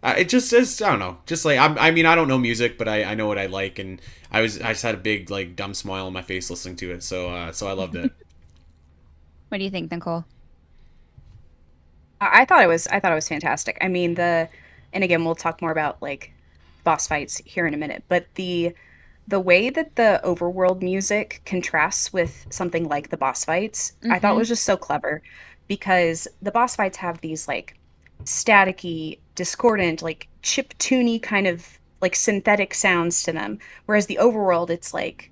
it just is, I don't know, just like I mean I don't know music, but I know what I like, and I just had a big like dumb smile on my face listening to it, so I loved it.
What do you think, Nicole?
I thought it was fantastic. I mean, and again, we'll talk more about like boss fights here in a minute, but the way that the overworld music contrasts with something like the boss fights, I thought
Mhm.
was just so clever because the boss fights have these like staticky, discordant, like chip tuney kind of like synthetic sounds to them, whereas the overworld it's like,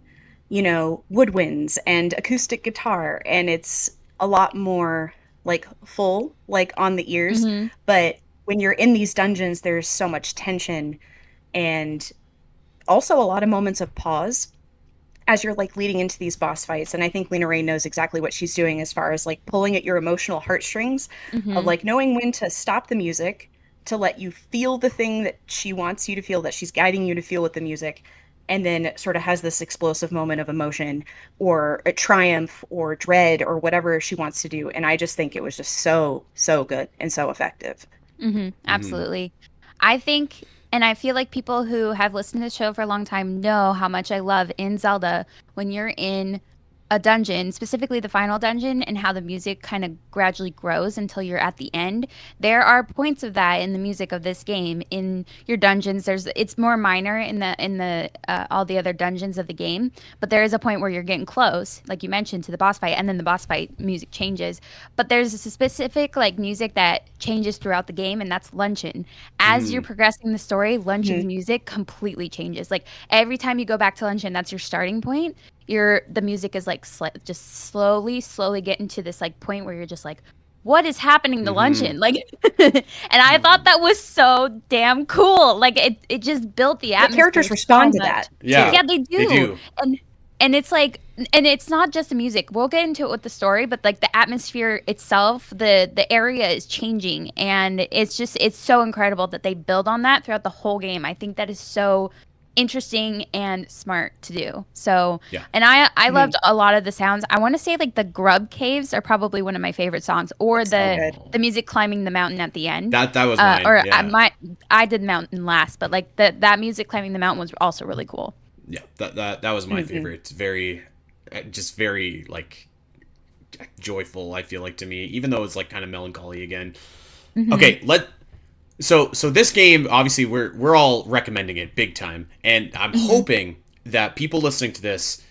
woodwinds and acoustic guitar, and it's a lot more like full, like on the ears.
Mhm.
But when you're in these dungeons, there's so much tension and also a lot of moments of pause as you're like leading into these boss fights. And I think Lena Raine knows exactly what she's doing as far as like pulling at your emotional heartstrings of
Mhm.
like knowing when to stop the music to let you feel the thing that she wants you to feel, that she's guiding you to feel with the music, and then sort of has this explosive moment of emotion or a triumph or dread or whatever she wants to do. And I just think it was just so, so good and so effective.
Hmm.
Absolutely. I think, and I feel like people who have listened to the show for a long time know how much I love in Zelda when you're in a dungeon, specifically the final dungeon, and how the music kind of gradually grows until you're at the end. There are points of that in the music of this game. In your dungeons, it's more minor in the all the other dungeons of the game, but there is a point where you're getting close, like you mentioned, to the boss fight, and then the boss fight music changes. But there's a specific like music that changes throughout the game, and that's Luncheon. As you're
Hmm.
progressing the story, Luncheon's
Mhm.
music completely changes. Like every time you go back to Luncheon, that's your starting point. The music is like just slowly getting to this like point where you're just like, what is happening to
Hmm.
Luncheon? Like, and I thought that was so damn cool. Like it just built the
The
atmosphere
characters
so
respond to
much.
that
Yeah,
too.
Yeah, they
they
do.
do.
And and it's like, and it's not just the music. We'll get into it with the story, but like the atmosphere itself, the area is changing, and it's so incredible that they build on that throughout the whole game. I think that is so interesting and smart to do. So,
Yeah.
and I loved a lot of the sounds. I want to say like the Grub Caves are probably one of my favorite songs, or the music climbing the mountain at the end.
That was mine.
Or
yeah.
I did mountain last, but like that music climbing the mountain was also really cool.
Yeah, that was my favorite. It's very, just very like joyful. I feel like to me, even though it's like kind of melancholy again. Okay, so this game, obviously we're all recommending it big time, and I'm hoping that people listening to this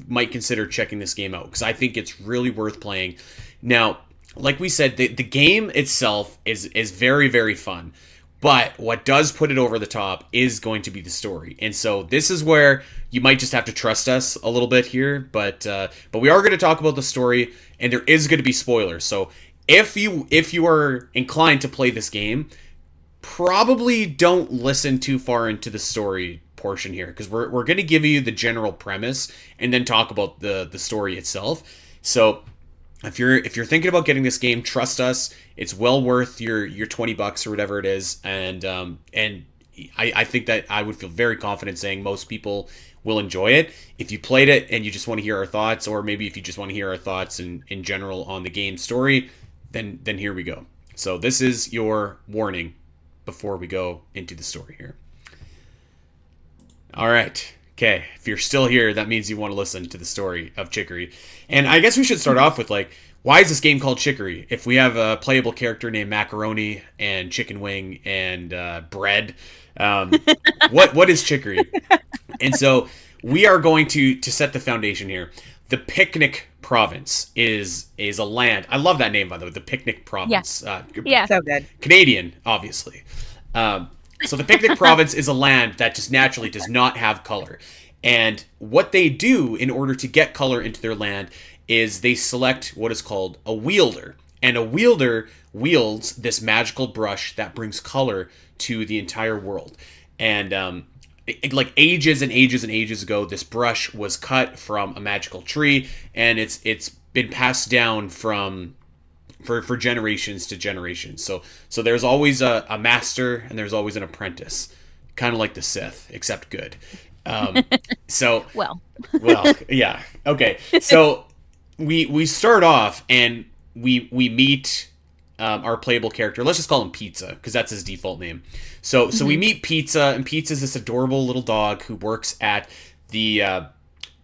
might consider checking this game out, because I think it's really worth playing. Now, like we said, the game itself is very, very fun, but what does put it over the top is going to be the story. And so this is where you might just have to trust us a little bit here, but we are going to talk about the story, and there is going to be spoilers. So if you are inclined to play this game, probably don't listen too far into the story portion here, because we're going to give you the general premise and then talk about the story itself. So if you're thinking about getting this game, trust us, it's well worth your $20 or whatever it is, and I think that I would feel very confident saying most people will enjoy it. If you played it and you just want to hear our thoughts, or maybe if you just want to hear our thoughts in general on the game story, then here we go. So this is your warning before we go into the story here. All right. Okay. If you're still here, that means you want to listen to the story of Chicory. And I guess we should start off with, like, why is this game called Chicory? If we have a playable character named Macaroni and Chicken Wing and Bread, what is Chicory? And so we are going to set the foundation here. The Picnic Province is a land. I love that name, by the way. The Picnic Province.
Yeah.
So good.
Canadian, obviously. So the Picnic Province is a land that just naturally does not have color. And what they do in order to get color into their land is they select what is called a wielder. And a wielder wields this magical brush that brings color to the entire world. And like ages and ages and ages ago, this brush was cut from a magical tree, and it's been passed down for generations to generations. So there's always a master and there's always an apprentice, kind of like the Sith, except good. So
well,
yeah, okay. So we start off and we meet our playable character. Let's just call him Pizza, because that's his default name. So we meet Pizza, and Pizza's this adorable little dog who works at the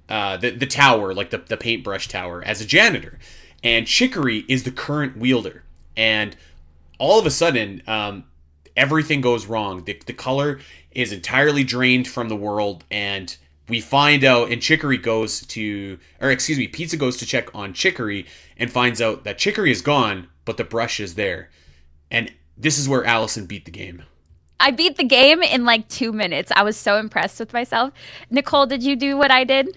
tower, like the paintbrush tower, as a janitor. And Chicory is the current wielder. And all of a sudden, everything goes wrong. The color is entirely drained from the world, and we find out, and Pizza goes to check on Chicory and finds out that Chicory is gone, but the brush is there. And this is where Allison beat the game.
I beat the game in like 2 minutes. I was so impressed with myself. Nicole, did you do what I did?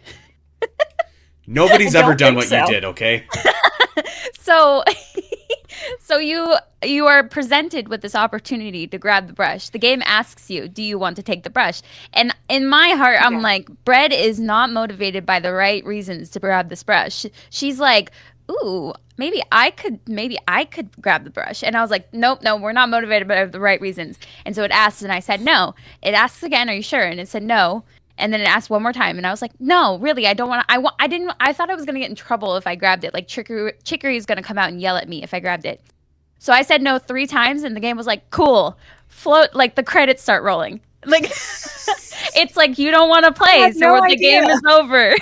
Nobody's ever done what you did, okay?
So you are presented with this opportunity to grab the brush. The game asks you, do you want to take the brush? And in my heart, I'm like, Bread is not motivated by the right reasons to grab this brush. She's like, ooh, maybe I could grab the brush. And I was like, nope, no, we're not motivated by the right reasons. And so it asks, and I said, no. It asks again, are you sure? And it said, no. And then it asked one more time, and I was like, no, really, I don't want to. I thought I was going to get in trouble if I grabbed it. Like, Chicory is going to come out and yell at me if I grabbed it. So I said no 3 times, and the game was like, cool, float, like the credits start rolling. Like, it's like, you don't want to play, so the game is over.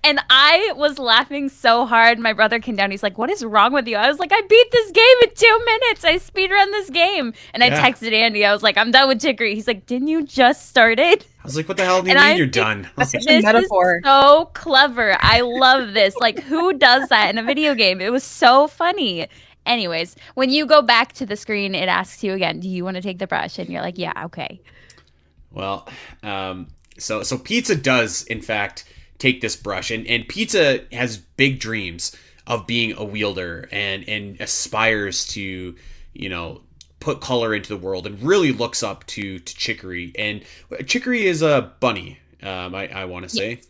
And I was laughing so hard. My brother came down. He's like, what is wrong with you? I was like, I beat this game in 2 minutes. I speedrun this game. And I texted Andy. I was like, I'm done with Chicory. He's like, didn't you just start it?
I was like, what the hell do you mean you're done?
That's such
this
a metaphor.
Is so clever. I love this. Like, who does that in a video game? It was so funny. Anyways, when you go back to the screen, it asks you again, do you want to take the brush? And you're like, yeah, okay.
Well, so Pizza does, in fact, take this brush, and Pizza has big dreams of being a wielder and aspires to, put color into the world, and really looks up to Chicory. And Chicory is a bunny, I want to say,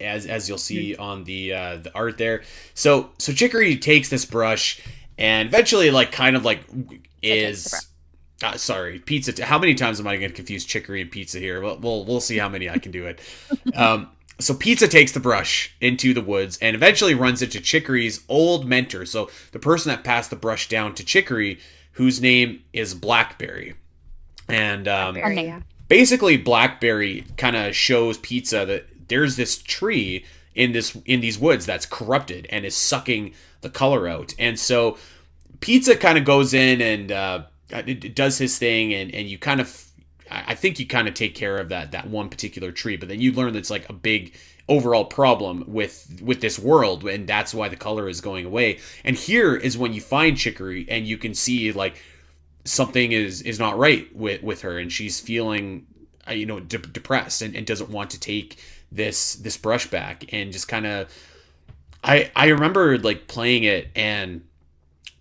as you'll see on the art there. So Chicory takes this brush and eventually is Sorry, pizza. How many times am I going to confuse chicory and pizza here? Well, we'll see how many I can do it. So Pizza takes the brush into the woods and eventually runs into Chicory's old mentor. So the person that passed the brush down to Chicory, whose name is Blackberry. And
Blackberry, yeah.
basically Blackberry kind of shows Pizza that there's this tree in these woods that's corrupted and is sucking the color out. And so Pizza kind of goes in and it does his thing, and you kind of, I think you kind of take care of that one particular tree, but then you learn that's like a big overall problem with this world, and that's why the color is going away. And here is when you find Chicory, and you can see like something is not right with her, and she's feeling depressed and doesn't want to take this brush back, and just kind of I remember like playing it, and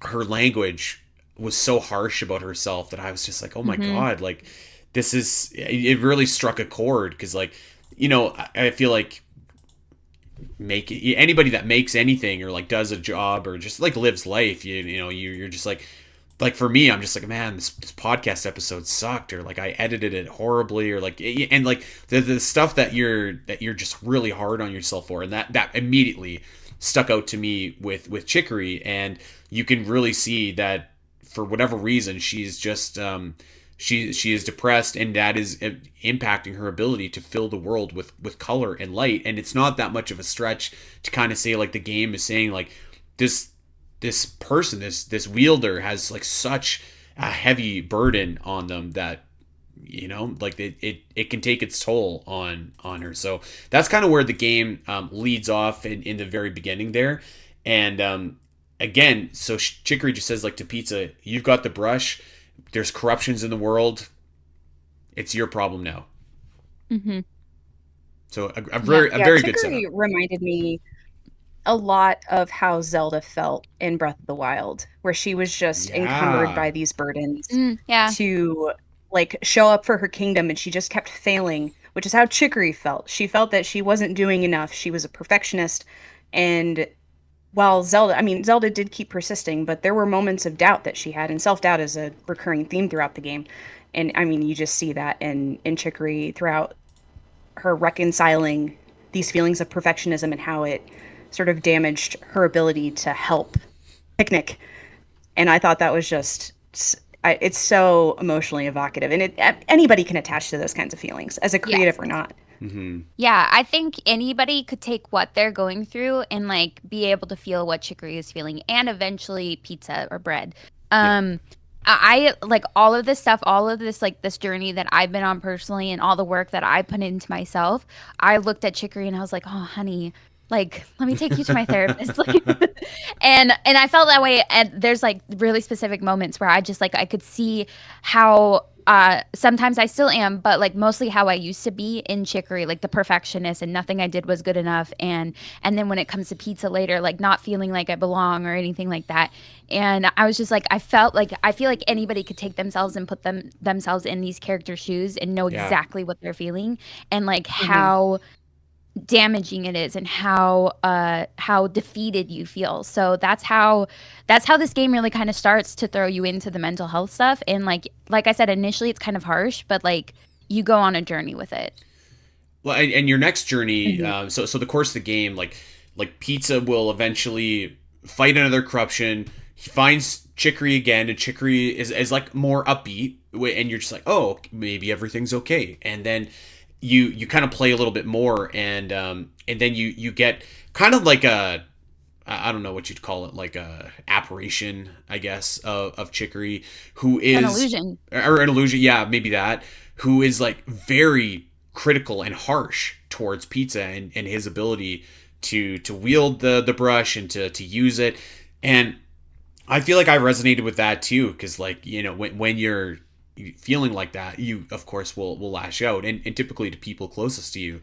her language was so harsh about herself that I was just like, oh my God, like it really struck a chord. Because like, I feel like anybody that makes anything or like does a job or just like lives life, you're just like for me, I'm just like, man, this podcast episode sucked, or like I edited it horribly, or like, and like the stuff that you're just really hard on yourself for, and that immediately stuck out to me with Chicory. And you can really see that for whatever reason, she's just she is depressed, and that is impacting her ability to fill the world with color and light. And it's not that much of a stretch to kind of say, like, the game is saying like this person, this wielder has like such a heavy burden on them that like it can take its toll on her. So that's kind of where the game leads off in the very beginning there. And again, so Chicory just says like to Pizza, you've got the brush, there's corruptions in the world, it's your problem now. So a very good setup.
Chicory reminded me a lot of how Zelda felt in Breath of the Wild, where she was just encumbered by these burdens to like show up for her kingdom, and she just kept failing, which is how Chicory felt. She felt that she wasn't doing enough. She was a perfectionist, and while Zelda did keep persisting, but there were moments of doubt that she had, and self-doubt is a recurring theme throughout the game. And I mean, you just see that in Chicory throughout her reconciling these feelings of perfectionism and how it sort of damaged her ability to help Picnic. And I thought that was just, it's so emotionally evocative, and anybody can attach to those kinds of feelings, as a creative or not.
Yeah, I think anybody could take what they're going through and like be able to feel what Chicory is feeling, and eventually Pizza or Bread. I like all of this stuff, all of this like this journey that I've been on personally, and all the work that I put into myself. I looked at Chicory and I was like, oh honey, like, let me take you to my therapist. Like, and I felt that way. And there's like really specific moments where I just like, I could see how sometimes I still am, but like mostly how I used to be in Chicory, like the perfectionist, and nothing I did was good enough. And then when it comes to Pizza later, like not feeling like I belong or anything like that. And I was just like, I feel like anybody could take themselves and put themselves in these characters' shoes and know exactly what they're feeling, and like how damaging it is, and how defeated you feel. So that's how this game really kind of starts to throw you into the mental health stuff. And like I said, initially it's kind of harsh, but like you go on a journey with it.
Well, and your next journey, so the course of the game, like Pizza will eventually fight another corruption. He finds Chicory again, and Chicory is like more upbeat, and you're just like, oh, maybe everything's okay. And then you kind of play a little bit more, and then you get kind of like a, I don't know what you'd call it, like a apparition, I guess, of Chicory, who is
an illusion,
or an illusion, yeah, maybe that, who is like very critical and harsh towards Pizza and his ability to wield the brush and to use it. And I feel like I resonated with that too, because like, when you're feeling like that, you of course will lash out, and typically to people closest to you.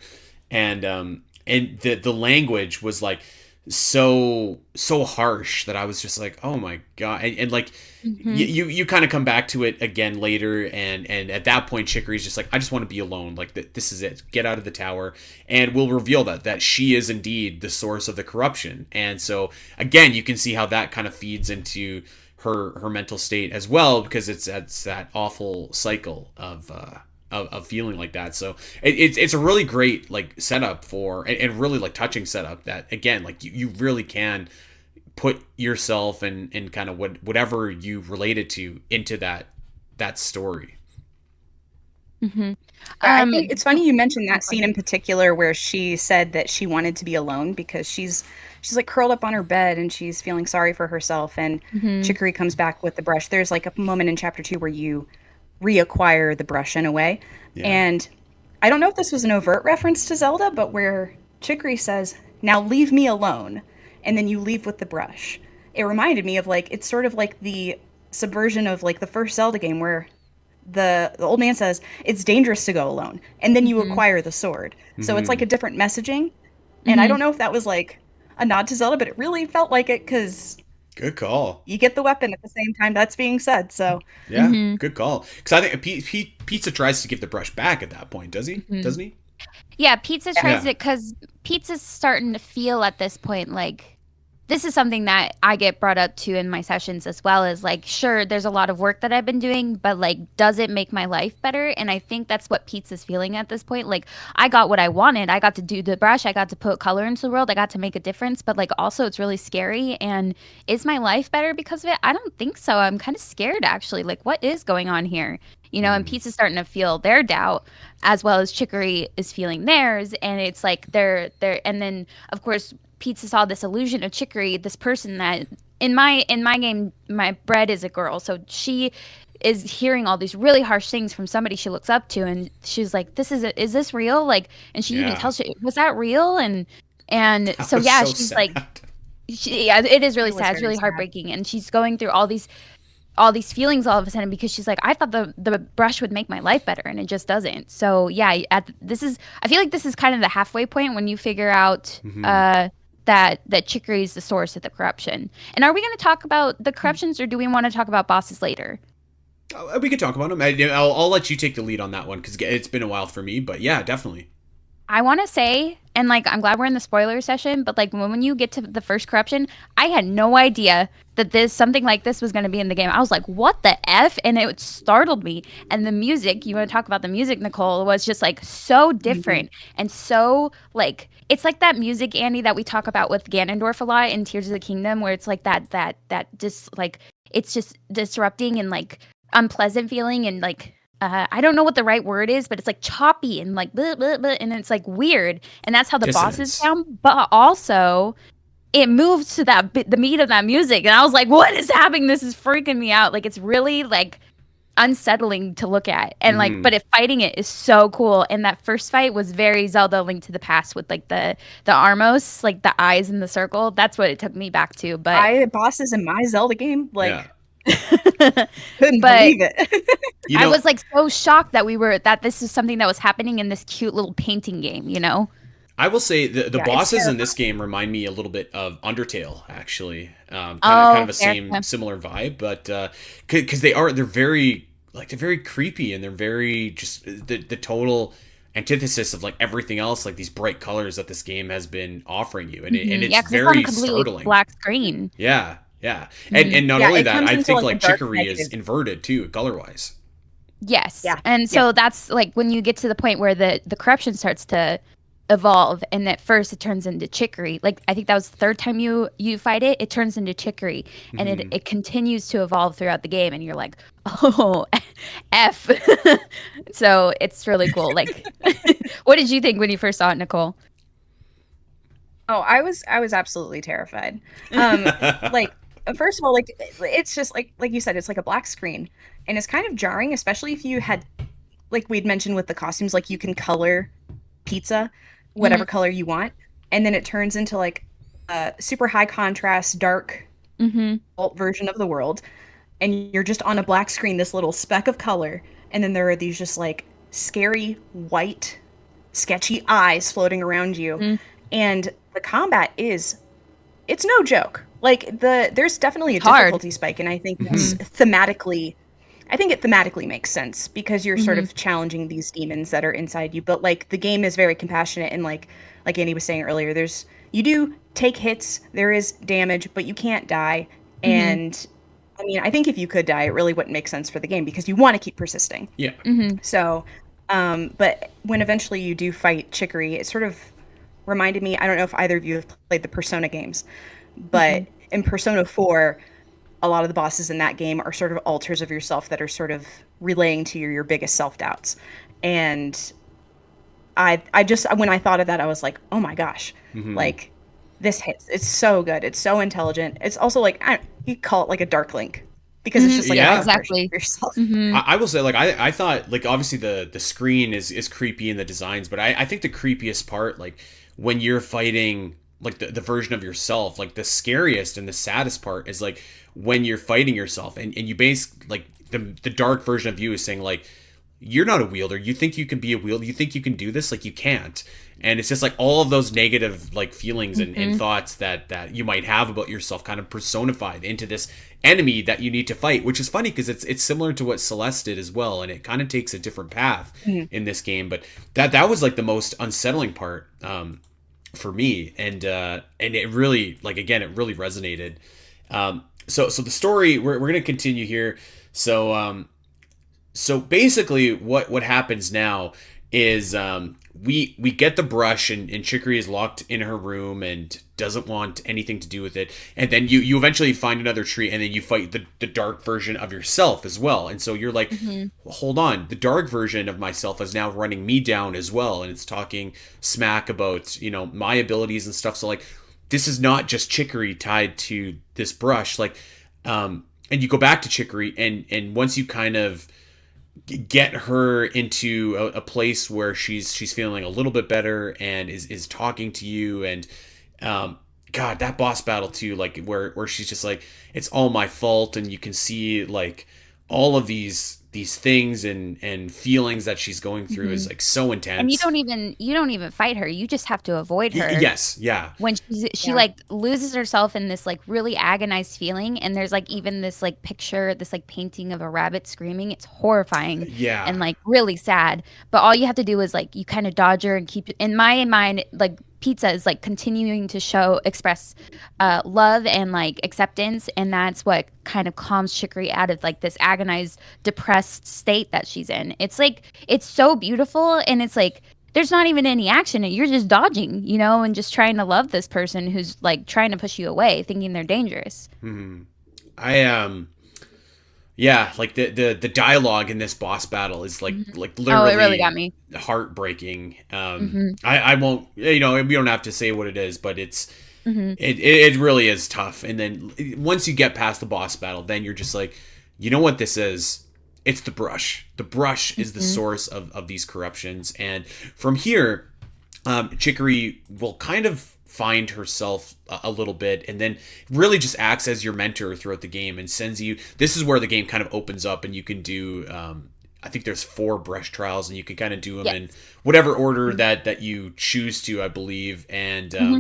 And the language was like so harsh that I was just like, oh my God. And like you kind of come back to it again later, and at that point Chicory's just like, I just want to be alone, like this is it, get out of the tower. And we'll reveal that she is indeed the source of the corruption. And so again, you can see how that kind of feeds into her mental state as well, because it's that awful cycle of feeling like that. So it's a really great like setup for, and really like touching setup, that again, like you really can put yourself and kind of whatever you related to into that story.
Mm-hmm.
I think it's funny you mentioned that scene in particular where she said that she wanted to be alone because she's like curled up on her bed and she's feeling sorry for herself, and Chicory comes back with the brush. There's like a moment in chapter 2 where you reacquire the brush in a way. Yeah. And I don't know if this was an overt reference to Zelda, but where Chicory says, "Now leave me alone," and then you leave with the brush. It reminded me of like, it's sort of like the subversion of like the first Zelda game where the old man says it's dangerous to go alone, and then you acquire the sword. So it's like a different messaging. And I don't know if that was like a nod to Zelda, but it really felt like it, because
good call,
you get the weapon at the same time that's being said. So
yeah, good call. Because I think Pizza tries to give the brush back at that point, doesn't he?
Yeah, Pizza tries it, because Pizza's starting to feel at this point like, this is something that I get brought up to in my sessions as well, is like, sure, there's a lot of work that I've been doing, but like, does it make my life better? And I think that's what Pizza's feeling at this point. Like, I got what I wanted. I got to do the brush. I got to put color into the world. I got to make a difference. But like, also, it's really scary. And is my life better because of it? I don't think so. I'm kind of scared, actually. Like, what is going on here? You know, and Pizza's starting to feel their doubt, as well as Chicory is feeling theirs. And it's like they're and then of course Pizza saw this illusion of Chicory, this person that in my game, my bread is a girl, so she is hearing all these really harsh things from somebody she looks up to, and she's like, is this real? Like, and she even tells you, was that real? And so yeah, she's sad. Like, it is really sad. It's really heartbreaking, and she's going through all these feelings all of a sudden, because she's like, I thought the brush would make my life better, and it just doesn't. So yeah, I feel like this is kind of the halfway point when you figure out that Chicory is the source of the corruption. And are we going to talk about the corruptions, or do we want to talk about bosses later?
We could talk about them. I'll let you take the lead on that one, because it's been a while for me, but yeah, definitely.
I want to say, and like, I'm glad we're in the spoiler session, but like, when you get to the first corruption, I had no idea that something like this was going to be in the game. I was like, what the F? And it startled me. And the music, you want to talk about the music, Nicole, was just like so different and so like, it's like that music, Andy, that we talk about with Ganondorf a lot in Tears of the Kingdom, where it's like that just like, it's just disrupting and like unpleasant feeling, and like, I don't know what the right word is, but it's like choppy and like blah, blah, blah, and it's like weird, and that's how the bosses sound. But also, it moves to the meat of that music, and I was like, "What is happening? This is freaking me out!" Like, it's really like unsettling to look at, and like, but fighting it is so cool. And that first fight was very Zelda: Link to the Past with like the Armos, like the eyes in the circle. That's what it took me back to. But
bosses in my Zelda game, like. Yeah. Couldn't believe it.
I was like so shocked that this is something that was happening in this cute little painting game, you know?
I will say the bosses in this game remind me a little bit of Undertale, actually. Kind of a similar vibe, but because they're very creepy, and they're very just the total antithesis of like everything else, like these bright colors that this game has been offering you, and it's very startling.
Black screen.
Yeah. Yeah, and not only that, I think like Chicory is inverted too, color-wise.
Yes, yeah. And so that's like when you get to the point where the corruption starts to evolve, and at first it turns into Chicory. Like, I think that was the third time you fight it turns into Chicory, and it continues to evolve throughout the game, and you're like, oh, F. So it's really cool. Like, what did you think when you first saw it, Nicole?
Oh, I was absolutely terrified. Like, first of all, like, it's just like you said, it's like a black screen, and it's kind of jarring, especially if you had, like we'd mentioned with the costumes, like you can color Pizza whatever color you want, and then it turns into like a super high contrast, dark version of the world, and you're just on a black screen, this little speck of color, and then there are these just like scary white, sketchy eyes floating around you, and the combat it's no joke. Like, there's definitely a difficulty spike, and I think that's thematically, I think it thematically makes sense, because you're sort of challenging these demons that are inside you. But like, the game is very compassionate, and like Andy was saying earlier, you do take hits, there is damage, but you can't die, and I mean, I think if you could die, it really wouldn't make sense for the game because you want to keep persisting.
Yeah.
Mm-hmm.
So, but when eventually you do fight Chicory, it sort of reminded me. I don't know if either of you have played the Persona games, but
Mm-hmm.
in Persona 4, a lot of the bosses in that game are sort of alters of yourself that are sort of relaying to your biggest self doubts. And I just when I thought of that, I was like, oh my gosh,
Hmm.
like this hits. It's so good. It's so intelligent. It's also like you could call it like a Dark Link because it's
Mm-hmm.
just like a
Yeah,
Yeah.
dark version
exactly.
of yourself.
Mm-hmm.
I will say, like, I thought, like, obviously the screen is creepy in the designs, but I think the creepiest part, like, when you're fighting, like, the version of yourself, like, the scariest and the saddest part is, like, when you're fighting yourself and you like, the dark version of you is saying, like, you're not a wielder. You think you can be a wielder. You think you can do this. Like, you can't. And it's just like all of those negative like feelings and
Mm-hmm.
thoughts that you might have about yourself kind of personified into this enemy that you need to fight, which is funny because it's similar to what Celeste did as well, and it kind of takes a different path
Mhm.
in this game. But that was like the most unsettling part for me, and it really, like, again, it really resonated. So the story, we're gonna continue here. So basically, what happens now is we get the brush, and Chicory is locked in her room and doesn't want anything to do with it. And then you eventually find another tree, and then you fight the dark version of yourself as well. And so you're like,
Mm-hmm.
well, hold on, the dark version of myself is now running me down as well, and it's talking smack about my abilities and stuff. So like, this is not just Chicory tied to this brush, like, and you go back to Chicory, and once you kind of get her into a place where she's feeling a little bit better and is talking to you, and God, that boss battle too, like where she's just like, it's all my fault, and you can see like all of these things and feelings that she's going through is
Mm-hmm.
like so
And
intense.
you don't even fight her. You just have to avoid her.
Yes, yeah,
When she
Yeah.
like loses herself in this like really agonized feeling, and there's like even this like picture, this like painting of a rabbit screaming. It's horrifying
yeah.
and like really sad, but all you have to do is like you kind of dodge her and keep, in my mind, like pizza is like continuing to express love and like acceptance, and that's what kind of calms Chicory out of like this agonized depressed state that she's in. It's like it's so beautiful, and it's like there's not even any action. You're just dodging, and just trying to love this person who's like trying to push you away, thinking they're dangerous.
Hmm. I Yeah, like the dialogue in this boss battle is like
Mhm.
like
Oh, it really got
literally
me.
heartbreaking.
Hmm.
I won't, we don't have to say what it is, but
Hmm.
it really is tough. And then once you get past the boss battle, then you're just like, you know what this is? It's the brush. The brush is the
Hmm.
source of these corruptions, and from here, Chicory will kind of find herself a little bit, and then really just acts as your mentor throughout the game and sends you. This is where the game kind of opens up, and you can do. I think there's 4 brush trials, and you can kind of do them in
Yes.
whatever order that you choose to, I believe. And
Hmm.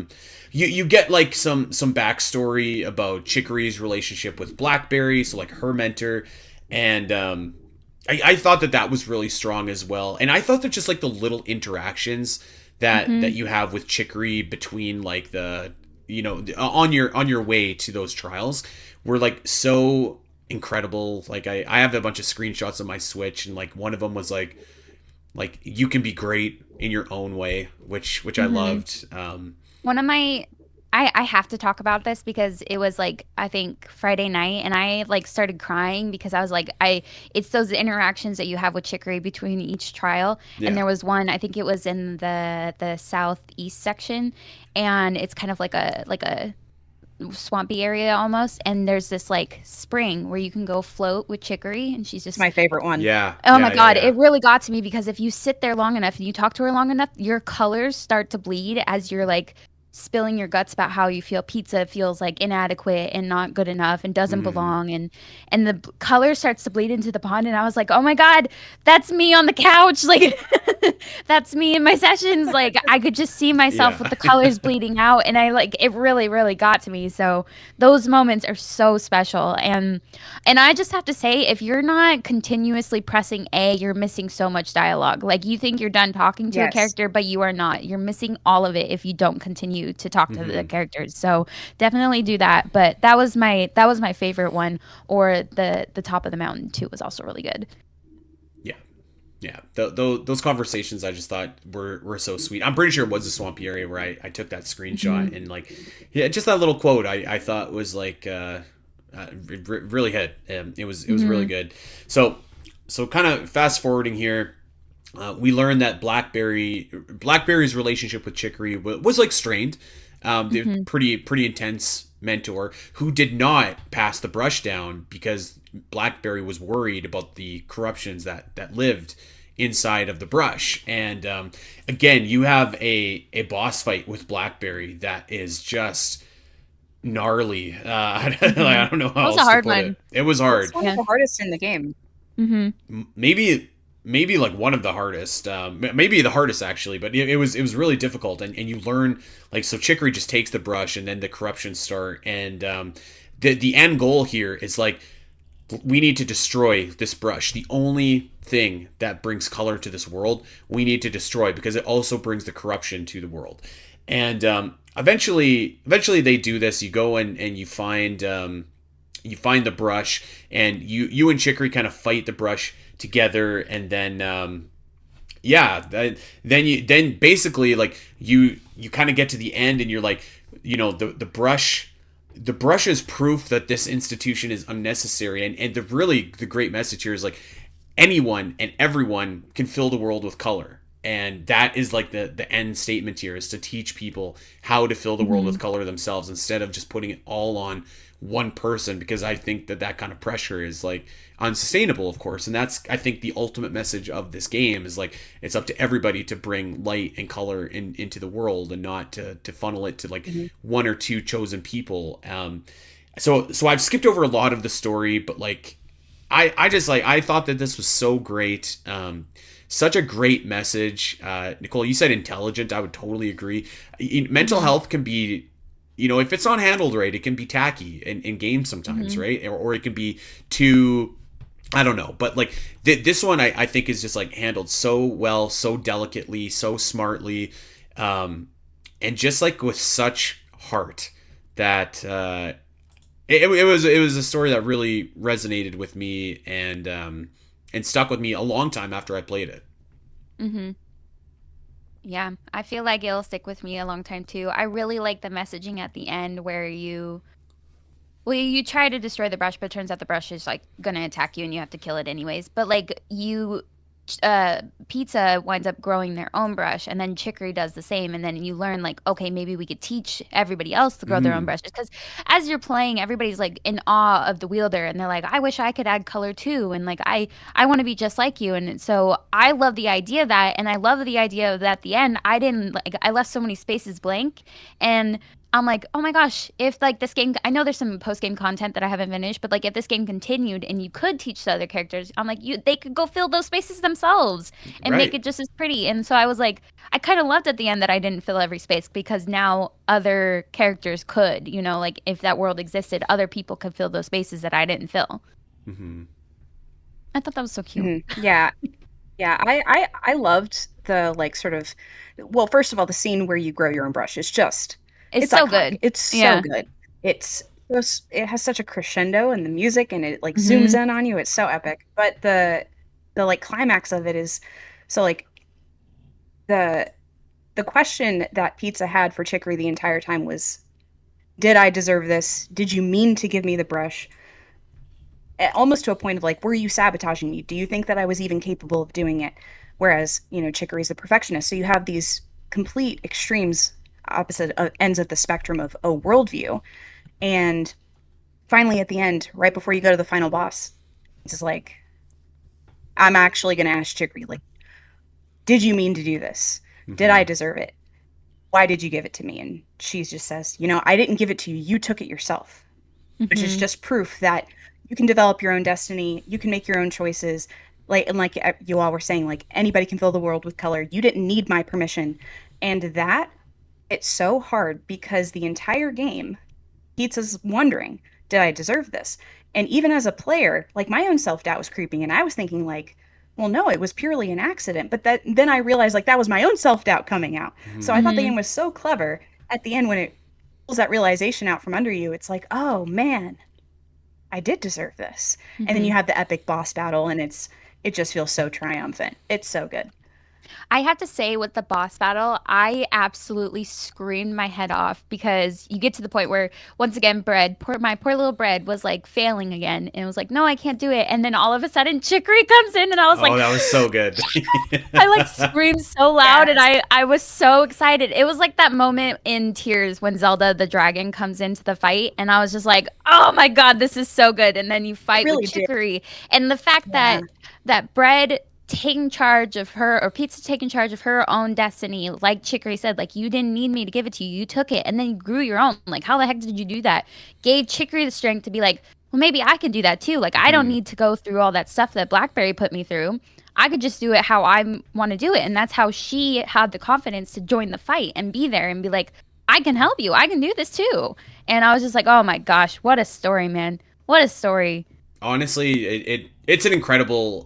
you get like some backstory about Chicory's relationship with Blackberry, so like her mentor, and I thought that was really strong as well. And I thought that just like the little interactions that
Hmm.
you have with Chicory between like on your way to those trials were like so incredible. Like I have a bunch of screenshots on my Switch, and like one of them was like you can be great in your own way, which I
Hmm.
loved.
One of my I have to talk about this because it was like I think Friday night, and I like started crying because I was like it's those interactions that you have with Chicory between each trial. And
Yeah.
there was one, I think it was in the southeast section, and it's kind of like a swampy area almost, and there's this like spring where you can go float with Chicory, and she's
It's
just,
my favorite one.
Yeah.
oh my
Yeah. Yeah.
God,
Yeah.
it really got to me because if you sit there long enough and you talk to her long enough, your colors start to bleed as you're like spilling your guts about how you feel pizza feels like inadequate and not good enough and doesn't
Mm.
belong, and the color starts to bleed into the pond, and I was like, "Oh my God, that's me on the couch." Like That's me in my sessions. Like I could just see myself with
Yeah.
the colors bleeding out, and I like it really, really got to me. So those moments are so special, and I just have to say, if you're not continuously pressing A, you're missing so much dialogue. Like you think you're done talking to a
Yes.
character, but you are not. You're missing all of it if you don't continue to talk to the
Hmm.
characters. So definitely do that. But that was my favorite one, or the top of the mountain too was also really good.
Yeah. Yeah, those conversations I just thought were so sweet. I'm pretty sure it was a swampy area where I took that
Hmm.
screenshot and like, yeah, just that little quote I thought was like really hit. It was really
Hmm.
good. So kind of fast forwarding here, we learned that Blackberry's relationship with Chicory was like strained. The
Hmm.
pretty intense mentor who did not pass the brush down because Blackberry was worried about the corruptions that lived inside of the brush. And again, you have a boss fight with Blackberry that is just gnarly.
Hmm.
I don't know
That
how
was a
else to
hard
put it.
one.
It was
It's
hard.
one of
Yeah.
the hardest in the game.
Hmm.
Maybe like one of the hardest, maybe the hardest actually, but it was really difficult, and you learn like, so Chicory just takes the brush and then the corruptions start, and the end goal here is like, we need to destroy this brush, the only thing that brings color to this world. We need to destroy because it also brings the corruption to the world. And eventually they do this. You go and you find the brush, and you and Chicory kind of fight the brush together, and then yeah, then basically like you kind of get to the end, and you're like, the brush is proof that this institution is unnecessary, and the great message here is like, anyone and everyone can fill the world with color. And that is like the end statement here, is to teach people how to fill the world
Hmm.
with color themselves, instead of just putting it all on one person, because I think that kind of pressure is like unsustainable, of course. And that's, I think, the ultimate message of this game is like, it's up to everybody to bring light and color into the world, and not to funnel it to like
Mhm.
one or two chosen people. So I've skipped over a lot of the story, but like, I just like, I thought that this was so great. Such a great message. Nicole, you said intelligent. I would totally agree. Mental
Hmm.
health can be, if it's not handled right, it can be tacky in games sometimes,
Hmm.
right? Or it can be too, I don't know. But like, this one, I think is just like handled so well, so delicately, so smartly, um, and just like with such heart, that it was a story that really resonated with me, and stuck with me a long time after I played it.
Hmm. Yeah, I feel like it'll stick with me a long time too. I really like the messaging at the end where you try to destroy the brush, but it turns out the brush is like gonna attack you and you have to kill it anyways. But like Pizza winds up growing their own brush, and then Chicory does the same, and then you learn like, okay, maybe we could teach everybody else to grow their own
Mm,
brushes, because as you're playing, everybody's like in awe of the wielder, and they're like, I wish I could add color too, and like I want to be just like you. And so I love the idea of that, and I love the idea that at the end I didn't like, I left so many spaces blank, and I'm like, oh my gosh, if like this game, I know there's some post game content that I haven't finished, but like if this game continued and you could teach the other characters, I'm like, they could go fill those spaces themselves and make
right.
it just as pretty. And so I was like, I kind of loved at the end that I didn't fill every space, because now other characters could, like if that world existed, other people could fill those spaces that I didn't fill.
Hmm.
I thought that was so cute.
Mhm. Yeah, yeah. I loved the like sort of, well, first of all, the scene where you grow your own brush is just,
It's
it's
so
iconic.
good.
It's so
Yeah.
good. It's just, it has such a crescendo in the music, and it like zooms
Hmm.
in on you. It's so epic. But the like climax of it is, so like the the question that Pizza had for Chicory the entire time was, did I deserve this? Did you mean to give me the brush? Almost to a point of like, were you sabotaging me? Do you think that I was even capable of doing it? Whereas, Chicory's the perfectionist. So you have these complete extremes, opposite ends of the spectrum of a worldview. And finally, at the end, right before you go to the final boss, it's just like, I'm actually going to ask Chicory, like, did you mean to do this? Did I
Hmm.
deserve it? Why did you give it to me? And she just says, I didn't give it to you. You took it yourself, which is
Hmm.
just proof that you can develop your own destiny. You can make your own choices. like you all were saying, like anybody can fill the world with color. You didn't need my permission. And that it's so hard because the entire game Pizza's wondering, did I deserve this? And even as a player, like my own self-doubt was creeping and I was thinking like, well, no, it was purely an accident. But then I realized like that was my own self-doubt coming out. So I thought the game was so clever at the end when it pulls that realization out from under you. It's like, oh man, I did deserve this. And then you have the epic boss battle and it just feels so triumphant. It's so good.
I have to say, with the boss battle, I absolutely screamed my head off because you get to the point where, once again, my poor little bread was like failing again. And it was like, no, I can't do it. And then all of a sudden, Chicory comes in, and I was like,
oh, that was so good.
I like screamed so loud, and I was so excited. It was like that moment in Tears when Zelda the dragon comes into the fight, and I was just like, oh my God, this is so good. And then you fight with Chicory. And the fact that bread taking charge of her, or Pizza taking charge of her own destiny, like Chicory said, like, you didn't need me to give it to you, you took it and then you grew your own. Like, how the heck did you do that? Gave Chicory the strength to be like, well, maybe I can do that too. Like, I don't need to go through all that stuff that Blackberry put me through. I could just do it how I want to do it. And that's how she had the confidence to join the fight and be there and be like, I can help you, I can do this too. And I was just like, oh my gosh, what a story, man, what a story.
Honestly, it's an incredible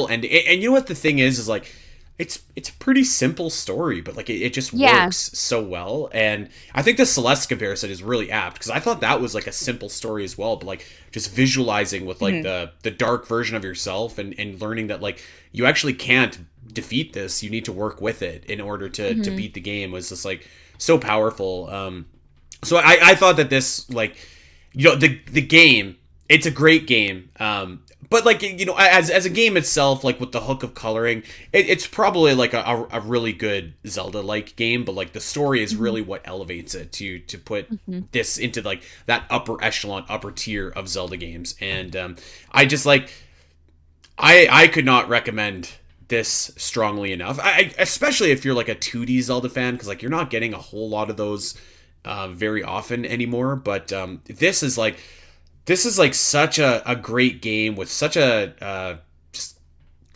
ending. And you know what the thing is like, it's a pretty simple story, but like it just works so well. And I think the Celeste comparison is really apt because I thought that was like a simple story as well, but like just visualizing with like the dark version of yourself and learning that like you actually can't defeat this, you need to work with it in order to beat the game was just like so powerful. So I thought that this, like, you know, the game, it's a great game. But like, you know, as a game itself, like with the hook of coloring, it's probably like a really good Zelda-like game. But like the story is really what elevates it to put this into like that upper echelon, upper tier of Zelda games. And I just like, I could not recommend this strongly enough. Especially if you're like a 2D Zelda fan, because like you're not getting a whole lot of those very often anymore. But this is like such a great game with such a just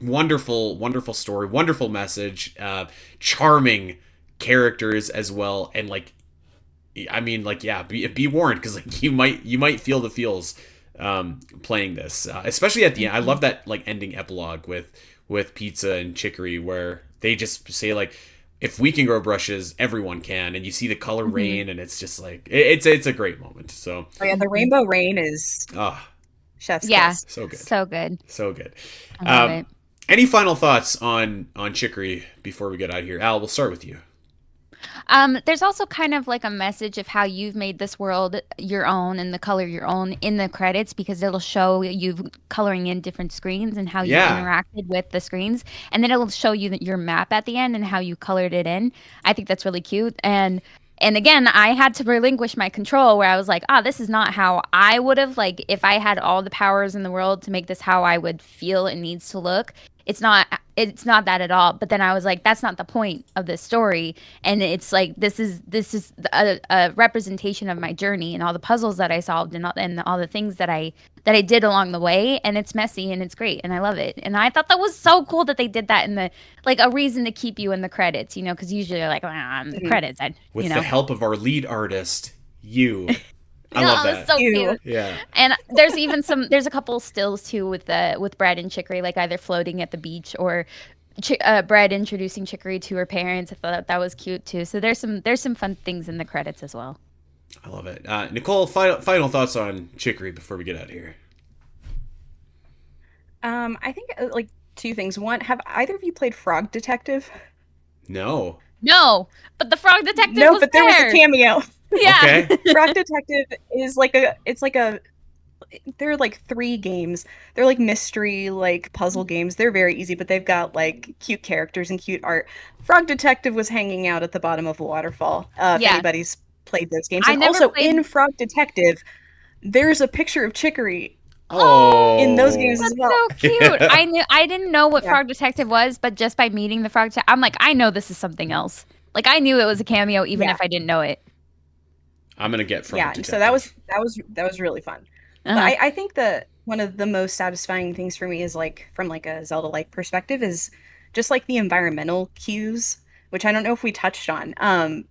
wonderful story, wonderful message, charming characters as well. And like, I mean, like, yeah, be warned, because like you might feel the feels playing this, especially at the end. I love that like ending epilogue with Pizza and Chicory where they just say like, if we can grow brushes, everyone can. And you see the color rain, and it's just like, it's a great moment. So,
oh yeah, the rainbow rain is chef's kiss.
So good.
So good.
So good.
I love it.
Any final thoughts on Chicory before we get out of here? Al, we'll start with you.
There's also kind of like a message of how you've made this world your own and the color your own in the credits, because it'll show you coloring in different screens and how you interacted with the screens, and then it'll show you your map at the end and how you colored it in. I think that's really cute. And again, I had to relinquish my control where I was like, this is not how I would have, like, if I had all the powers in the world to make this how I would feel it needs to look. It's not that at all. But then I was like, that's not the point of this story. And it's like, this is a representation of my journey and all the puzzles that I solved and all the things that I did along the way. And it's messy and it's great and I love it. And I thought that was so cool that they did that in the, like, a reason to keep you in the credits, you know, because usually you're like, the credits.
With the help of our lead artist, you. I love that.
So cute.
Yeah.
And there's a couple stills too with Brad and Chicory, like either floating at the beach or Brad introducing Chicory to her parents. I thought that was cute too. So there's some fun things in the credits as well.
I love it. Nicole, final thoughts on Chicory before we get out of here.
I think like two things. One, have either of you played Frog Detective?
No,
but the Frog Detective
was but there was a cameo.
Yeah.
Okay.
Frog Detective is they're like 3 games. They're like mystery, like puzzle games. They're very easy, but they've got like cute characters and cute art. Frog Detective was hanging out at the bottom of a waterfall. If anybody's played those games. And also in Frog Detective, there's a picture of Chicory. In those games as well.
That's so cute. I didn't know what Frog Detective was, but just by meeting the Frog Detective, I'm like, I know this is something else. Like, I knew it was a cameo even if I didn't know it.
I'm gonna get Frog Detective.
So that was really fun. But I think one of the most satisfying things for me is like from like a Zelda-like perspective is just like the environmental cues, which I don't know if we touched on.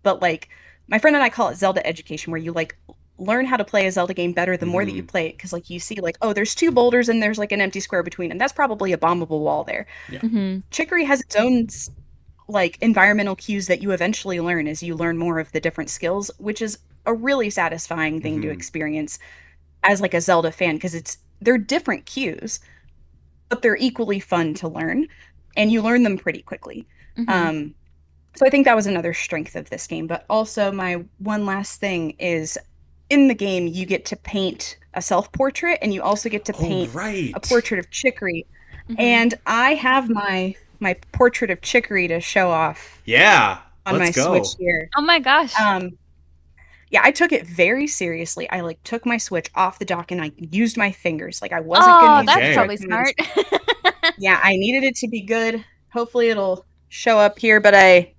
But like my friend and I call it Zelda education, where you like learn how to play a Zelda game better the more that you
Hmm.
play it, because like you see like, oh, there's two boulders and there's like an empty square between them. That's probably a bombable wall there.
Yeah.
Hmm.
Chicory has its own like environmental cues that you eventually learn as you learn more of the different skills, which is a really satisfying thing to
Hmm.
experience as like a Zelda fan, because they're different cues, but they're equally fun to learn, and you learn them pretty quickly.
Hmm.
Um, so I think that was another strength of this game. But also my one last thing is in the game you get to paint a self-portrait, and you also get to
Oh,
paint a
right.
portrait of Chicory.
Hmm.
And I have my portrait of Chicory to show off
Yeah.
on
Let's
my Switch
go.
here.
Oh my gosh.
Yeah, I took it very seriously. I like took my Switch off the dock and I used my fingers. Like I wasn't gonna
Oh,
use
that's
the
Okay.
probably
Joy-Cons.
smart.
Yeah, I needed it to be good. Hopefully it'll show up here, but it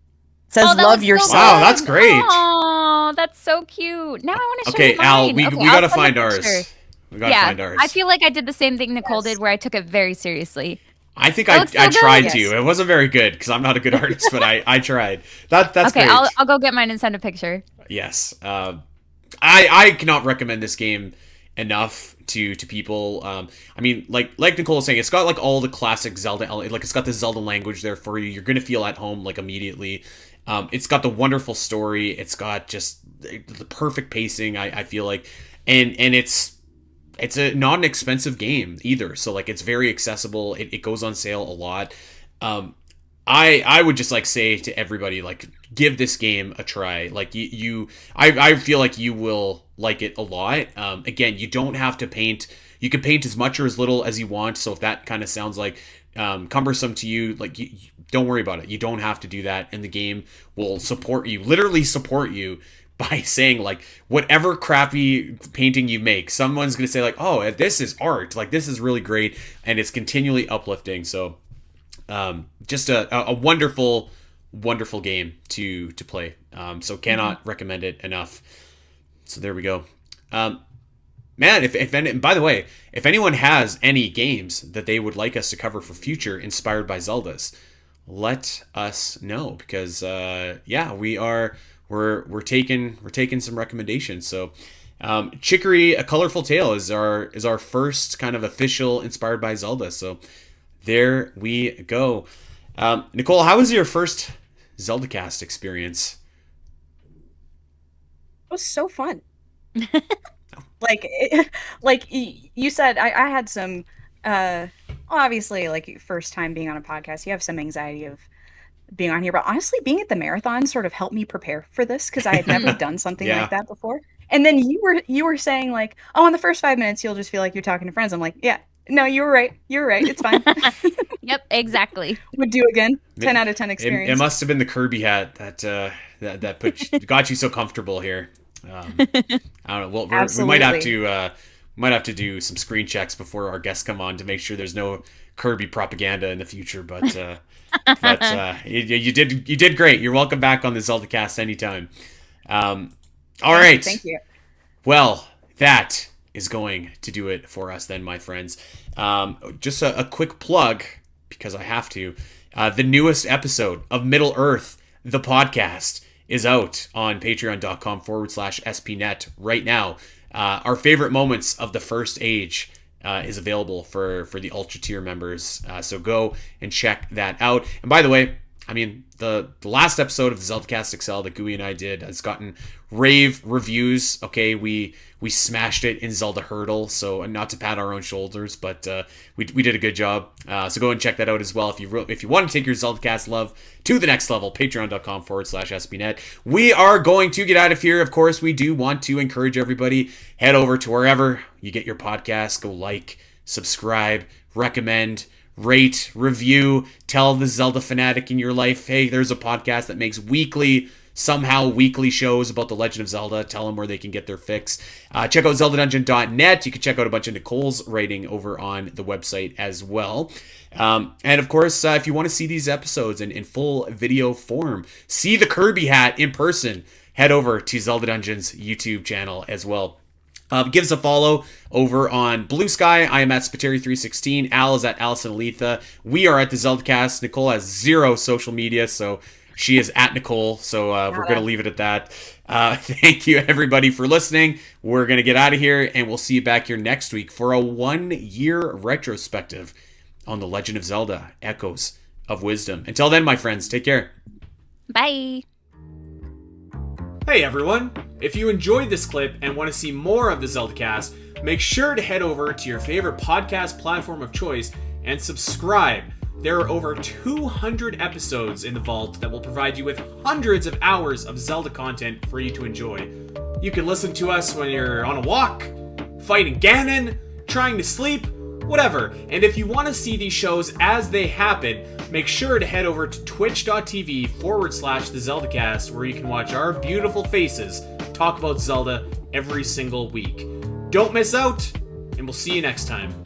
says
Oh, that
love
was so
Wow,
yourself.
that's
good.
great.
Oh, that's so cute. Now I want to show
Okay,
you
Al,
mine.
we
Okay,
we
I'll
gotta
send a
find
picture.
ours. We gotta
Yeah,
find ours.
I feel like I did the same thing Nicole
Yes.
did, where I took it very seriously.
I think
That
I
looks
I
so
tried
good.
to.
Yes.
It wasn't very good because I'm not a good artist, but I tried. That's
Okay,
great.
I'll go get mine and send a picture.
Yes. I cannot recommend this game enough to people. I mean, like Nicole was saying, it's got like all the classic Zelda, like it's got the Zelda language there for you. You're gonna feel at home like immediately. It's got the wonderful story. It's got just the perfect pacing. I feel like, and it's a not an expensive game either. So like it's very accessible. It goes on sale a lot. Um, I would just like say to everybody, like, give this game a try. Like I feel like you will like it a lot. Again, you don't have to paint. You can paint as much or as little as you want. So if that kind of sounds like cumbersome to you, like don't worry about it. You don't have to do that, and the game will support you, literally support you by saying like whatever crappy painting you make, someone's gonna say like, oh, this is art. Like this is really great, and it's continually uplifting. So just a wonderful, wonderful game to play. So
Mhm.
cannot recommend it enough. So there we go. Um, Man, if any, by the way, if anyone has any games that they would like us to cover for future Inspired by Zeldas, let us know because yeah, we're taking some recommendations. So Chicory, A Colorful Tale is our first kind of official Inspired by Zelda. So there we go. Nicole, how was your first Zelda Cast experience?
It was so fun. Like like you said, I had some well, obviously like first time being on a podcast, you have some anxiety of being on here, but honestly being at the marathon sort of helped me prepare for this because I had never done something like
Yeah.
that before. And then you were saying like, oh, in the first 5 minutes you'll just feel like you're talking to friends. I'm like, yeah, no, you were right. You were right. It's fine.
Yep, exactly.
Would do again. 10
It,
out of 10
it
experience.
must have been the Kirby hat that got you so comfortable here. I don't know. Well, we
Absolutely.
might have to do some screen checks before our guests come on to make sure there's no Kirby propaganda in the future. But you did great. You're welcome back on the Zelda Cast anytime. All
Thank you.
right.
Thank you.
Well, that is going to do it for us then, my friends. Just a quick plug, because I have to. The newest episode of Middle Earth, the podcast, is out on patreon.com/spnet right now. Our favorite moments of the first age is available for the ultra tier members. So go and check that out. And by the way, I mean, the last episode of the Zelda Cast XL that Gui and I did has gotten rave reviews. Okay, we smashed it in Zelda Hurdle, so not to pat our own shoulders, but we did a good job. So go and check that out as well if you want to take your Zelda Cast love to the next level. Patreon.com/SBNet. We are going to get out of here. Of course, we do want to encourage everybody, head over to wherever you get your podcast. Go like, subscribe, recommend, rate, review, tell the Zelda fanatic in your life, hey, there's a podcast that makes somehow weekly shows about the Legend of Zelda. Tell them where they can get their fix. Check out ZeldaDungeon.net. You can check out a bunch of Nicole's writing over on the website as well. And of course, if you want to see these episodes in full video form, see the Kirby hat in person, head over to Zelda Dungeon's YouTube channel as well. Give us a follow over on Blue Sky. I am at Spiteri316. Al is at Allison Aletha. We are at the Zelda Cast. Nicole has 0 social media, so she is at Nicole. So we're going to leave it at that. Thank you, everybody, for listening. We're going to get out of here, and we'll see you back here next week for a 1-year retrospective on The Legend of Zelda: Echoes of Wisdom. Until then, my friends, take care.
Bye.
Hey everyone! If you enjoyed this clip and want to see more of the Zelda Cast, make sure to head over to your favorite podcast platform of choice and subscribe. There are over 200 episodes in the vault that will provide you with hundreds of hours of Zelda content for you to enjoy. You can listen to us when you're on a walk, fighting Ganon, trying to sleep, whatever. And if you want to see these shows as they happen, make sure to head over to twitch.tv/the Zelda Cast, where you can watch our beautiful faces talk about Zelda every single week. Don't miss out, and we'll see you next time.